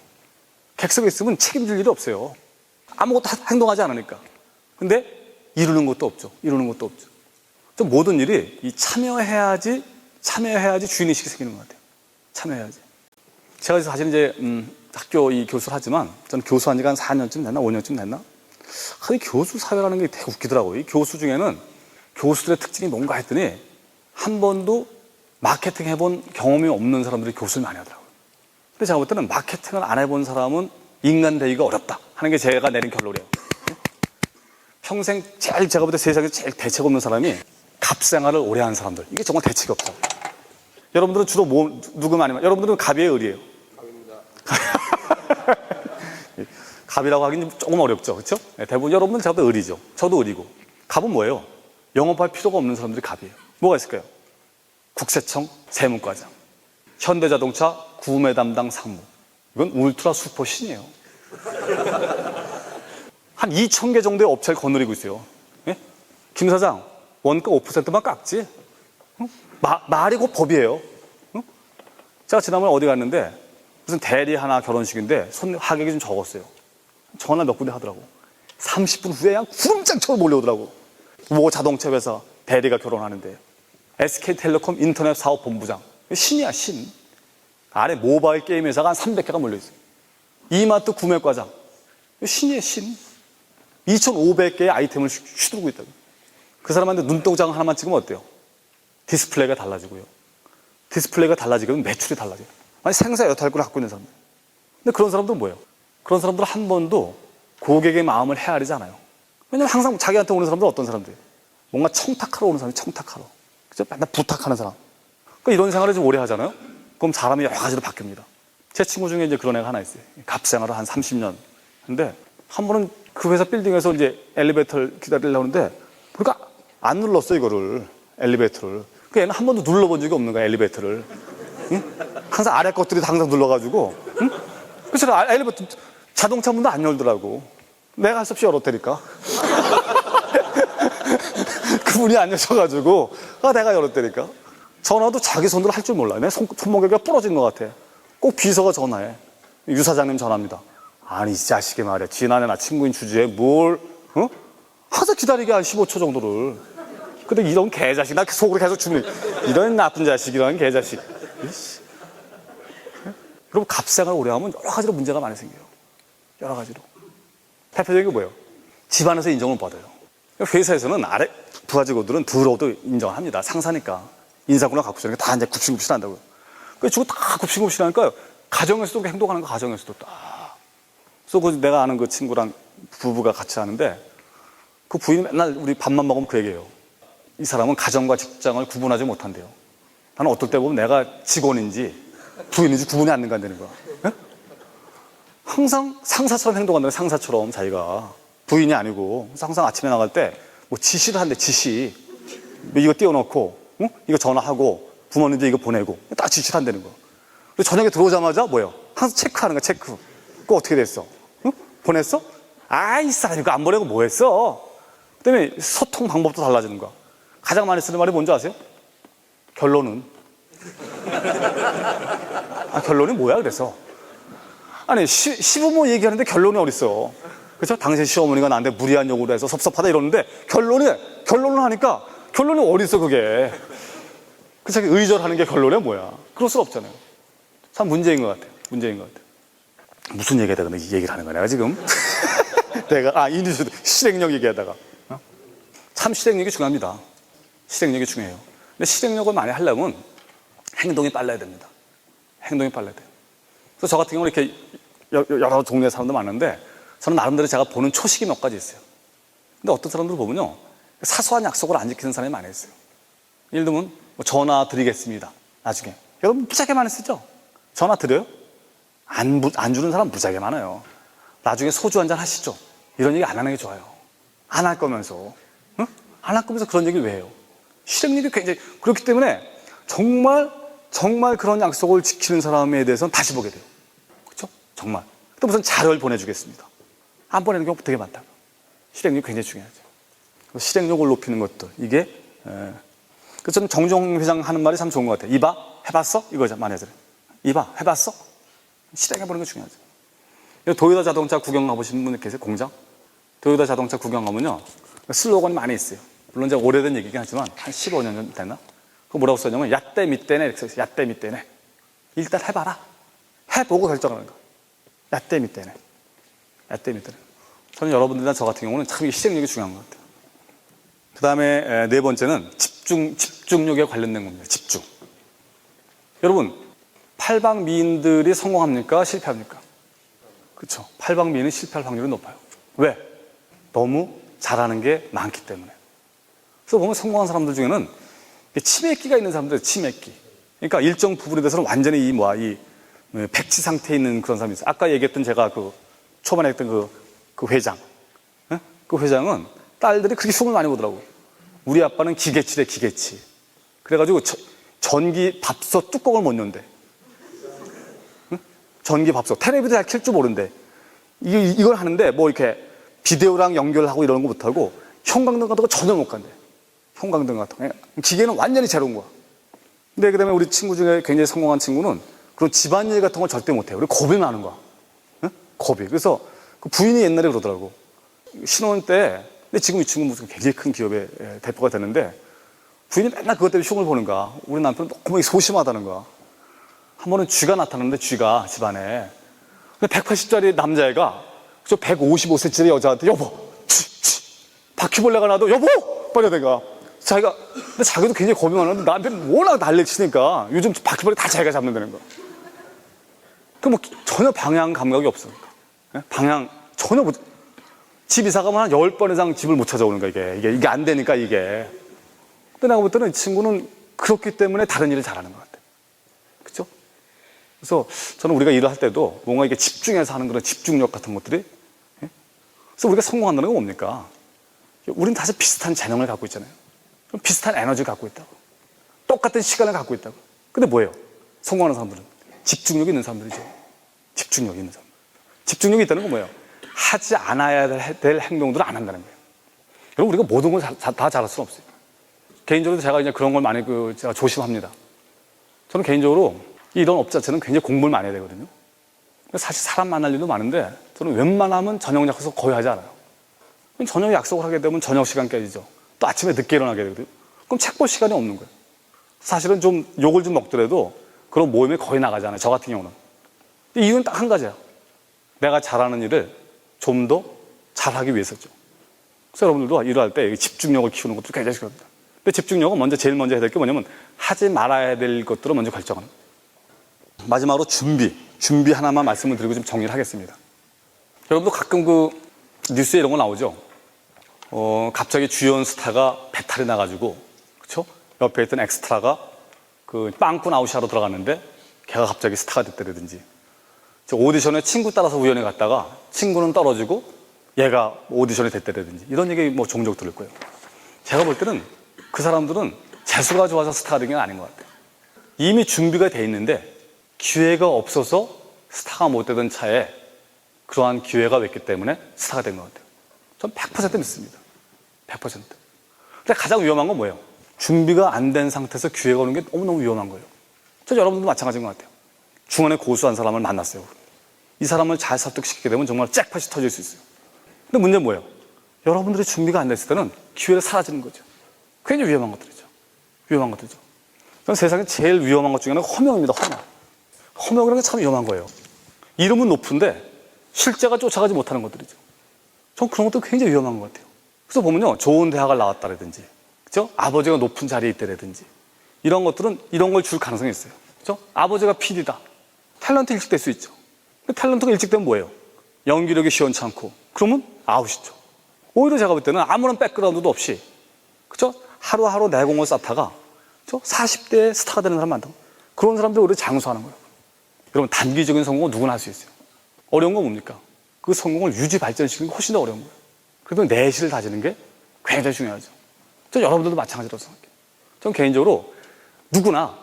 객석에 있으면 책임질 일이 없어요. 아무것도 행동하지 않으니까. 근데 이루는 것도 없죠. 좀 모든 일이 이 참여해야지 주인의식이 생기는 것 같아요. 참여해야지. 제가 사실 이제 학교 이 교수를 하지만 저는 교수한 지가 한 4년쯤 됐나 5년쯤 됐나? 이 교수 사회라는 게 되게 웃기더라고요. 이 교수 중에는 교수들의 특징이 뭔가 했더니 한 번도 마케팅 해본 경험이 없는 사람들이 교수를 많이 하더라고요. 근데 제가 볼 때는 마케팅을 안 해본 사람은 인간 되기가 어렵다 하는 게 제가 내린 결론이에요. 평생 제가 볼 때 세상에서 제일 대책 없는 사람이 갑생활을 오래 한 사람들. 이게 정말 대책이 없죠. 여러분들은 주로 누구 많이 여러분들은 갑이에요, 을이에요? 갑입니다. 갑이라고 하기는 조금 어렵죠, 그렇죠? 대부분 여러분은 제가 볼 때 을이죠. 저도 을이고. 갑은 뭐예요? 영업할 필요가 없는 사람들이 갑이에요. 뭐가 있을까요? 국세청 세무과장, 현대자동차 구매 담당 상무. 이건 울트라 슈퍼 신이에요. 한 2,000개 정도의 업체를 거느리고 있어요. 예? 김 사장, 원가 5%만 깎지? 말이고 법이에요. 제가 지난번에 어디 갔는데 무슨 대리 하나 결혼식인데 하객이 좀 적었어요. 전화 몇 군데 하더라고. 30분 후에 그냥 구름장처럼 몰려오더라고. 뭐 자동차 회사 대리가 결혼하는데 SK텔레콤 인터넷 사업 본부장. 신이야, 신. 안에 모바일 게임 회사가 한 300개가 몰려있어요. 이마트 구매과장. 신이에요, 신. 2,500개의 아이템을 휘두르고 있다고. 그 사람한테 눈동장 하나만 찍으면 어때요? 디스플레이가 달라지고요. 디스플레이가 달라지면 매출이 달라져요. 아니, 생사 여탈구를 갖고 있는 사람들. 근데 그런 사람들은 뭐예요? 그런 사람들은 한 번도 고객의 마음을 헤아리지 않아요. 왜냐면 항상 자기한테 오는 사람들은 어떤 사람들이에요? 뭔가 청탁하러 오는 사람이 청탁하러. 그죠? 맨날 부탁하는 사람. 그러니까 이런 생활을 좀 오래 하잖아요? 그럼 사람이 여러 가지로 바뀝니다. 제 친구 중에 이제 그런 애가 하나 있어요. 갑생활을 한 30년. 근데 한 번은 그 회사 빌딩에서 이제 엘리베이터를 기다리려고 하는데 그러니까 안 눌렀어, 이거를. 엘리베이터를. 그 얘는 한 번도 눌러본 적이 없는 거야, 엘리베이터를. 응? 항상 아래 것들이 항상 눌러가지고. 응? 그래서 엘리베이터 자동차 문도 안 열더라고. 내가 할 수 없이 열었다니까. 그분이 안 여셔가지고 내가 열었다니까. 전화도 자기 손으로 할 줄 몰라. 내 손목에가 부러진 것 같아. 꼭 비서가 전화해. 유 사장님 전화입니다. 아니, 이 자식이 말이야. 지난해 나 친구인 주제에 뭘, 항상 기다리게 한 15초 정도를. 근데 이런 개자식, 나 속으로 계속 주문해. 이런 나쁜 자식, 이런 개자식. 그리고 값생활 오래 하면 여러 가지로 문제가 많이 생겨요. 여러 가지로. 대표적인 게 뭐예요? 집안에서 인정을 받아요. 회사에서는 아래 부하 직원들은 더러워도 인정을 합니다. 상사니까. 인사구나 갖고 있으니까 다 이제 굽신굽신 한다고요. 그래서 주고 다 굽신굽신 하니까 가정에서도 행동하는 거 가정에서도 딱. 그래서 그 내가 아는 그 친구랑 부부가 같이 하는데 그 부인이 맨날 우리 밥만 먹으면 그 얘기해요. 이 사람은 가정과 직장을 구분하지 못한대요. 나는 어떨 때 보면 내가 직원인지 부인인지 구분이 안 된다는 거야. 네? 항상 상사처럼 행동한다는 상사처럼 자기가 부인이 아니고 항상 아침에 나갈 때 뭐 지시를 한대. 지시 이거 띄워놓고 이거 전화하고 부모님들 이거 보내고 딱 지시를 한다는 거. 그리고 저녁에 들어오자마자 뭐예요? 항상 체크하는 거야. 체크. 그거 어떻게 됐어? 응? 보냈어? 아이 사람 이거 안 보내고 뭐 했어? 그다음에 소통 방법도 달라지는 거야. 가장 많이 쓰는 말이 뭔지 아세요? 결론은 결론이 뭐야 그래서? 아니 시부모 얘기하는데 결론이 어딨어? 그렇죠? 당신 시어머니가 나한테 무리한 요구를 해서 섭섭하다 이러는데 결론을 하니까 결론이 어딨어 그게? 그래서 의절하는 게 결론이 뭐야? 그럴 수 없잖아요. 참 문제인 것 같아요. 문제인 것 같아요. 무슨 얘기하다가 이 얘기를 하는 거야 내가 지금? 내가 이 뉴스 실행력 얘기하다가 참 실행력이 중요합니다. 실행력이 중요해요. 근데 실행력을 많이 하려면 행동이 빨라야 됩니다. 행동이 빨라야 돼요. 그래서 저 같은 경우는 이렇게 여러 동네 사람도 많은데 저는 나름대로 제가 보는 초식이 몇 가지 있어요. 근데 어떤 사람들 보면요 사소한 약속을 안 지키는 사람이 많이 있어요. 예를 들면 전화 드리겠습니다. 나중에 여러분 무지하게 많이 쓰죠? 전화 드려요? 안 주는 사람 무지하게 많아요. 나중에 소주 한잔 하시죠? 이런 얘기 안 하는 게 좋아요. 안 할 거면서 응? 안 할 거면서 그런 얘기를 왜 해요? 실행력이 굉장히 그렇기 때문에 정말 그런 약속을 지키는 사람에 대해서는 다시 보게 돼요. 그렇죠? 정말. 또 무슨 자료를 보내주겠습니다. 안 보내는 경우 되게 많다. 실행력이 굉장히 중요하죠. 실행력을 높이는 것도 이게 그래서 저는 정종 회장 하는 말이 참 좋은 것 같아요. 이봐 해봤어? 이거죠. 만약에 이봐 해봤어? 실행해보는 게 중요하죠. 도요타 자동차 구경 가보신 분 계세요? 공장? 도요타 자동차 구경 가면요 슬로건이 많이 있어요. 물론 이제 오래된 얘기긴 하지만 한 15년 전 됐나? 그거 뭐라고 써냐면 야떼 밑대네 이렇게 써있어요. 야떼 밑대네. 일단 해봐라. 해보고 결정하는 거. 야떼 밑대네. 야떼 밑대네. 저는 여러분들이나 저 같은 경우는 참 실행력이 중요한 것 같아요. 그 다음에 네 번째는 집중력에 관련된 겁니다. 집중. 여러분 팔방미인들이 성공합니까? 실패합니까? 그렇죠. 팔방미인은 실패할 확률이 높아요. 왜? 너무 잘하는 게 많기 때문에. 그래서 보면 성공한 사람들 중에는 치매기가 있는 사람들, 치매기. 그러니까 일정 부분에 대해서는 완전히 이 백지 상태에 있는 그런 사람이 있어요. 아까 얘기했던 제가 초반에 했던 그 회장. 그 회장은 딸들이 그렇게 흉을 많이 보더라고. 우리 아빠는 기계치래, 기계치. 그래가지고 전기 밥솥 뚜껑을 못 연대. 전기 밥솥. 텔레비도 잘 켤 줄 모른대. 이걸 하는데 뭐 이렇게 비데오랑 연결하고 이런 거 못하고 형광등 같은 거 전혀 못 간대. 형광등 같은 거. 기계는 완전히 제로인 거야. 근데 그 다음에 우리 친구 중에 굉장히 성공한 친구는 그런 집안일 같은 걸 절대 못해요. 그리고 겁이 많은 거야. 겁이. 그래서 그 부인이 옛날에 그러더라고. 신혼 때, 근데 지금 이 친구 무슨 굉장히 큰 기업의 대표가 되는데 부인이 맨날 그것 때문에 흉을 보는 거야. 우리 남편은 너무 소심하다는 거야. 한 번은 쥐가 나타났는데 쥐가 집안에. 근데 180짜리 남자애가 저 155cm짜리 여자한테 여보, 바퀴벌레가 나도 여보! 빨려대가. 근데 자기도 굉장히 겁이 많은데 남편은 워낙 난리 치니까 요즘 바퀴벌레 다 자기가 잡는다는 거야. 뭐 전혀 방향 감각이 없어. 방향 전혀 못. 집 이사 가면 한 10번 이상 집을 못 찾아오는 거야, 이게 안 되니까 이게. 근데 내가 볼 때는 이 친구는 그렇기 때문에 다른 일을 잘하는 것 같아. 그쵸? 그래서 저는 우리가 일을 할 때도 뭔가 이게 집중해서 하는 그런 집중력 같은 것들이. 그래서 우리가 성공한다는 건 뭡니까? 우린 다들 비슷한 재능을 갖고 있잖아요. 비슷한 에너지를 갖고 있다고. 똑같은 시간을 갖고 있다고. 근데 뭐예요? 성공하는 사람들은? 집중력이 있는 사람들이죠. 집중력이 있는 사람들. 집중력이 있다는 건 뭐예요? 하지 않아야 될 행동들을 안 한다는 거예요. 여러분, 우리가 모든 걸 다 잘할 수는 없어요. 개인적으로 제가 이제 그런 걸 많이 제가 조심합니다. 저는 개인적으로 이런 업 자체는 굉장히 공부를 많이 해야 되거든요. 사실 사람 만날 일도 많은데 저는 웬만하면 저녁 약속 거의 하지 않아요. 저녁 약속을 하게 되면 저녁 시간 깨지죠. 또 아침에 늦게 일어나게 되거든요. 그럼 책 볼 시간이 없는 거예요. 사실은 좀 욕을 좀 먹더라도 그런 모임에 거의 나가잖아요. 저 같은 경우는. 이유는 딱 한 가지야. 내가 잘하는 일을 좀 더 잘하기 위해서죠. 그래서 여러분들도 일을 할 때 집중력을 키우는 것도 굉장히 중요합니다. 근데 집중력은 제일 먼저 해야 될 게 뭐냐면 하지 말아야 될 것들을 먼저 결정하는 거예요. 마지막으로 준비 하나만 말씀을 드리고 좀 정리를 하겠습니다. 여러분도 가끔 그 뉴스에 이런 거 나오죠. 갑자기 주연 스타가 배탈이 나가지고, 그렇죠? 옆에 있던 엑스트라가 그 빵꾸 아웃하러 들어갔는데 걔가 갑자기 스타가 됐다든지, 오디션에 친구 따라서 우연히 갔다가 친구는 떨어지고 얘가 오디션에 됐다든지, 이런 얘기 뭐 종종 들을 거예요. 제가 볼 때는 그 사람들은 재수가 좋아서 스타가 된 게 아닌 것 같아요. 이미 준비가 돼 있는데 기회가 없어서 스타가 못 되던 차에 그러한 기회가 왔기 때문에 스타가 된 것 같아요. 전 100% 믿습니다. 100%. 근데 가장 위험한 건 뭐예요? 준비가 안 된 상태에서 기회가 오는 게 너무너무 위험한 거예요. 저 여러분도 마찬가지인 것 같아요. 중간에 고수한 사람을 만났어요. 이 사람을 잘 설득시키게 되면 정말 잭팟이 터질 수 있어요. 근데 문제는 뭐예요? 여러분들이 준비가 안 됐을 때는 기회가 사라지는 거죠. 굉장히 위험한 것들이죠. 위험한 것들이죠. 저는 세상에 제일 위험한 것 중에 하나가 허명입니다. 허명이라는 게 참 위험한 거예요. 이름은 높은데 실제가 쫓아가지 못하는 것들이죠. 전 그런 것도 굉장히 위험한 것 같아요. 그래서 보면요, 좋은 대학을 나왔다라든지, 그죠? 아버지가 높은 자리에 있다라든지, 이런 것들은 이런 걸 줄 가능성이 있어요. 그죠? 아버지가 PD다. 탤런트 일찍 될 수 있죠. 근데 탤런트가 일찍 되면 뭐예요? 연기력이 시원찮고, 그러면 아웃이죠. 오히려 제가 볼 때는 아무런 백그라운드도 없이, 그죠? 하루하루 내공을 쌓다가, 그죠? 40대에 스타가 되는 사람 많다. 그런 사람들 오히려 장수하는 거예요. 여러분, 단기적인 성공은 누구나 할 수 있어요. 어려운 건 뭡니까? 그 성공을 유지 발전시키는 게 훨씬 더 어려운 거예요. 그래도 내실을 다지는 게 굉장히 중요하죠. 저 여러분들도 마찬가지로 생각해요. 전 개인적으로 누구나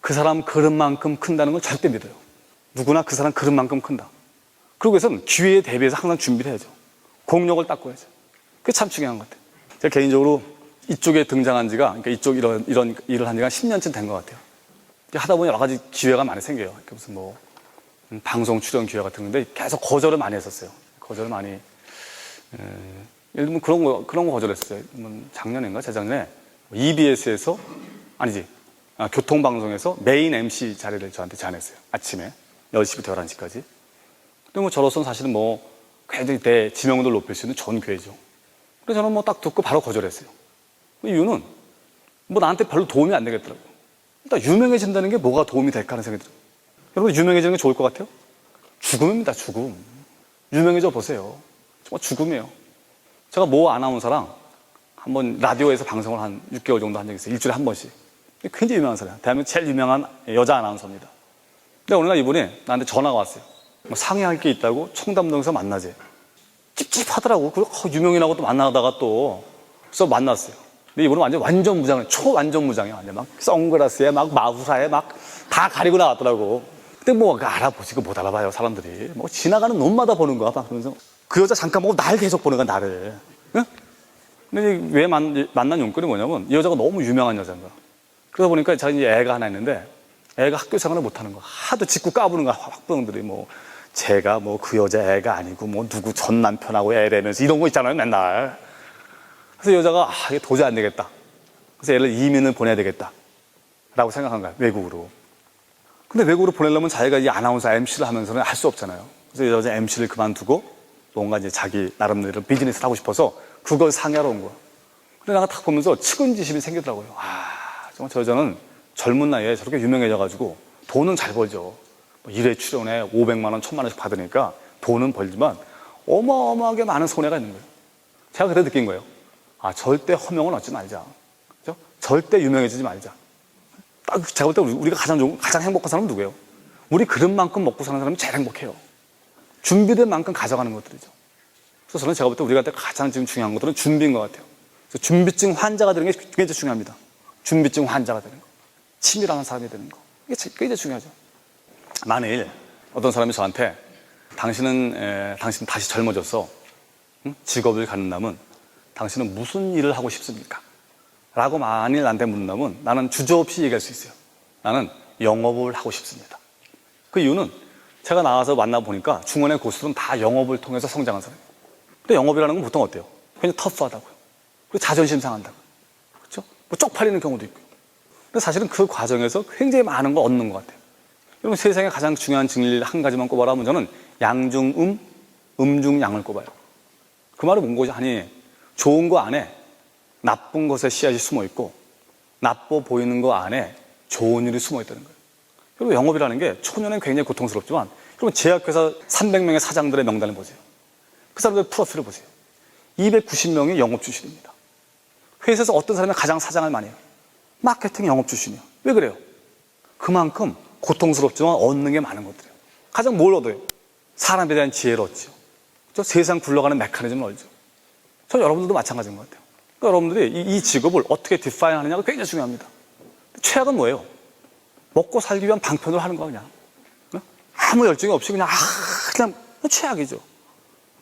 그 사람 그릇만큼 큰다는 걸 절대 믿어요. 누구나 그 사람 그릇만큼 큰다. 그러고 해서는 기회에 대비해서 항상 준비를 해야죠. 공력을 닦고 해야죠. 그게 참 중요한 것 같아요. 제가 개인적으로 이쪽에 등장한 지가, 그러니까 이쪽 이런 일을 한 지가 10년쯤 된 것 같아요. 하다 보니 여러 가지 기회가 많이 생겨요. 무슨 뭐 방송 출연 기회 같은 건데 계속 거절을 많이 했었어요. 거절을 많이. 예를 들면 그런 거 거절했어요. 작년인가 재작년에 EBS에서 교통방송에서 메인 MC 자리를 저한테 제안했어요. 아침에 10시부터 11시까지. 근데 뭐 저로서는 사실은 뭐 굉장히 지명도를 높일 수 있는 좋은 기회죠. 그래서 저는 뭐 딱 듣고 바로 거절했어요. 그 이유는 뭐 나한테 별로 도움이 안 되겠더라고요. 일단 유명해진다는 게 뭐가 도움이 될까 하는 생각이 들어요. 여러분, 유명해지는 게 좋을 것 같아요? 죽음입니다, 죽음. 유명해져 보세요. 정말 죽음이에요. 제가 모 아나운서랑 한번 라디오에서 방송을 한 6개월 정도 한 적이 있어요. 일주일에 한 번씩. 굉장히 유명한 사람이에요. 대한민국 제일 유명한 여자 아나운서입니다. 근데 어느 날 이분이 나한테 전화가 왔어요. 뭐 상의할 게 있다고 청담동에서 만나재. 찝찝하더라고. 유명인하고 또 만나다가 또. 그래서 만났어요. 근데 이분은 완전 무장해. 초완전 무장이야. 막 선글라스에 막 마후사에 막 다 가리고 나왔더라고. 근데 뭐 알아보지고 못 알아봐요, 사람들이. 뭐 지나가는 놈마다 보는 거야. 막 그러면서 그 여자 잠깐 보고 날 계속 보는 거야, 나를. 응? 근데 왜 만난 용건이 뭐냐면 이 여자가 너무 유명한 여자인 거야. 그러다 보니까 제가 이제 애가 하나 있는데 애가 학교 생활을 못 하는 거야. 하도 짓고 까부는 거야, 학부형들이. 뭐 제가 뭐 그 여자 애가 아니고 뭐 누구 전 남편하고 애라면서 이런 거 있잖아요, 맨날. 그래서 여자가 이게 도저히 안 되겠다. 그래서 애를 이민을 보내야 되겠다 라고 생각한 거야, 외국으로. 근데 외국으로 보내려면 자기가 이 아나운서 MC를 하면서는 할 수 없잖아요. 그래서 이 여자 MC를 그만두고 뭔가 이제 자기 나름대로 비즈니스를 하고 싶어서 그걸 상의하러 온 거야. 근데 내가 딱 보면서 측은지심이 생기더라고요. 정말 저 여자는 젊은 나이에 저렇게 유명해져가지고 돈은 잘 벌죠. 뭐 1회 출연에 500만 원, 1000만 원씩 받으니까 돈은 벌지만 어마어마하게 많은 손해가 있는 거예요. 제가 그때 느낀 거예요. 절대 허명은 얻지 말자. 그죠? 절대 유명해지지 말자. 딱 제가 볼 때 우리가 가장 행복한 사람은 누구예요? 우리 그릇만큼 먹고 사는 사람이 제일 행복해요. 준비된 만큼 가져가는 것들이죠. 그래서 저는 제가 볼 때 우리가 가장 지금 중요한 것들은 준비인 것 같아요. 그래서 준비증 환자가 되는 게 굉장히 중요합니다. 준비증 환자가 되는 거. 치밀한 사람이 되는 거. 이게 굉장히 중요하죠. 만일 어떤 사람이 저한테 당신 다시 젊어져서 직업을 갖는다면 당신은 무슨 일을 하고 싶습니까? 라고 만일 나한테 묻는다면 나는 주저없이 얘기할 수 있어요. 나는 영업을 하고 싶습니다. 그 이유는 제가 나와서 만나보니까 중원의 고수들은 다 영업을 통해서 성장한 사람이에요. 근데 영업이라는 건 보통 어때요? 굉장히 터프하다고요. 그리고 자존심 상한다고요. 그렇죠? 뭐 쪽팔리는 경우도 있고요. 근데 사실은 그 과정에서 굉장히 많은 걸 얻는 것 같아요. 여러분 세상에 가장 중요한 진리 한 가지만 꼽아라면 저는 양중음, 음중양을 꼽아요. 그 말은 뭔 거지? 아니 좋은 거 안에 나쁜 것의 씨앗이 숨어 있고 나빠 보이는 거 안에 좋은 일이 숨어 있다는 거예요. 그리고 영업이라는 게 초년엔 굉장히 고통스럽지만 여러분 제약회사 300명의 사장들의 명단을 보세요. 그 사람들의 프로필을 보세요. 290명이 영업 출신입니다. 회사에서 어떤 사람이 가장 사장을 많이 해요? 마케팅 영업 출신이요. 왜 그래요? 그만큼 고통스럽지만 얻는 게 많은 것들이에요. 가장 뭘 얻어요? 사람에 대한 지혜를 얻죠. 저 세상 굴러가는 메커니즘을 알죠. 저 여러분들도 마찬가지인 것 같아요. 그러니까 여러분들이 이 직업을 어떻게 디파인 하느냐가 굉장히 중요합니다. 최악은 뭐예요? 먹고 살기 위한 방편으로 하는 거 그냥. 아무 열정이 없이 그냥 최악이죠.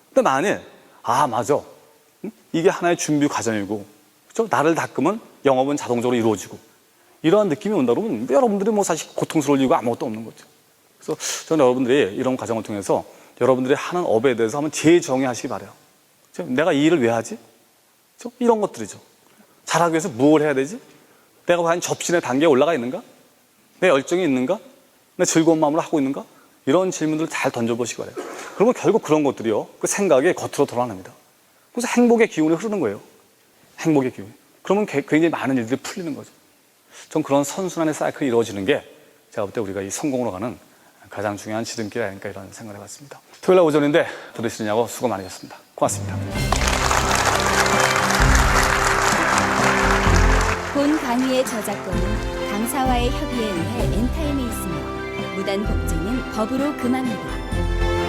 근데 만일 맞아. 이게 하나의 준비 과정이고 그렇죠? 나를 닦으면 영업은 자동적으로 이루어지고 이러한 느낌이 온다 그러면 여러분들이 뭐 사실 고통스러울 이유가 아무것도 없는 거죠. 그래서 저는 여러분들이 이런 과정을 통해서 여러분들이 하는 업에 대해서 한번 재정의하시기 바라요. 내가 이 일을 왜 하지? 그렇죠? 이런 것들이죠. 잘하기 위해서 무엇을 해야 되지? 내가 과연 접신의 단계에 올라가 있는가? 내 열정이 있는가? 내 즐거운 마음으로 하고 있는가? 이런 질문들을 잘 던져보시기 바라요. 그러면 결국 그런 것들이요. 그 생각이 겉으로 드러납니다. 그래서 행복의 기운이 흐르는 거예요. 행복의 기운. 그러면 굉장히 많은 일들이 풀리는 거죠. 전 그런 선순환의 사이클이 이루어지는 게 제가 볼 때 우리가 이 성공으로 가는 가장 중요한 지름길이 아닐까 이런 생각을 해봤습니다. 토요일 날 오전인데 들으시느냐고 수고 많으셨습니다. 고맙습니다. 본 강의의 저작권은 강사와의 협의에 의해 엔타임에 있으며 무단 복제는 법으로 금합니다.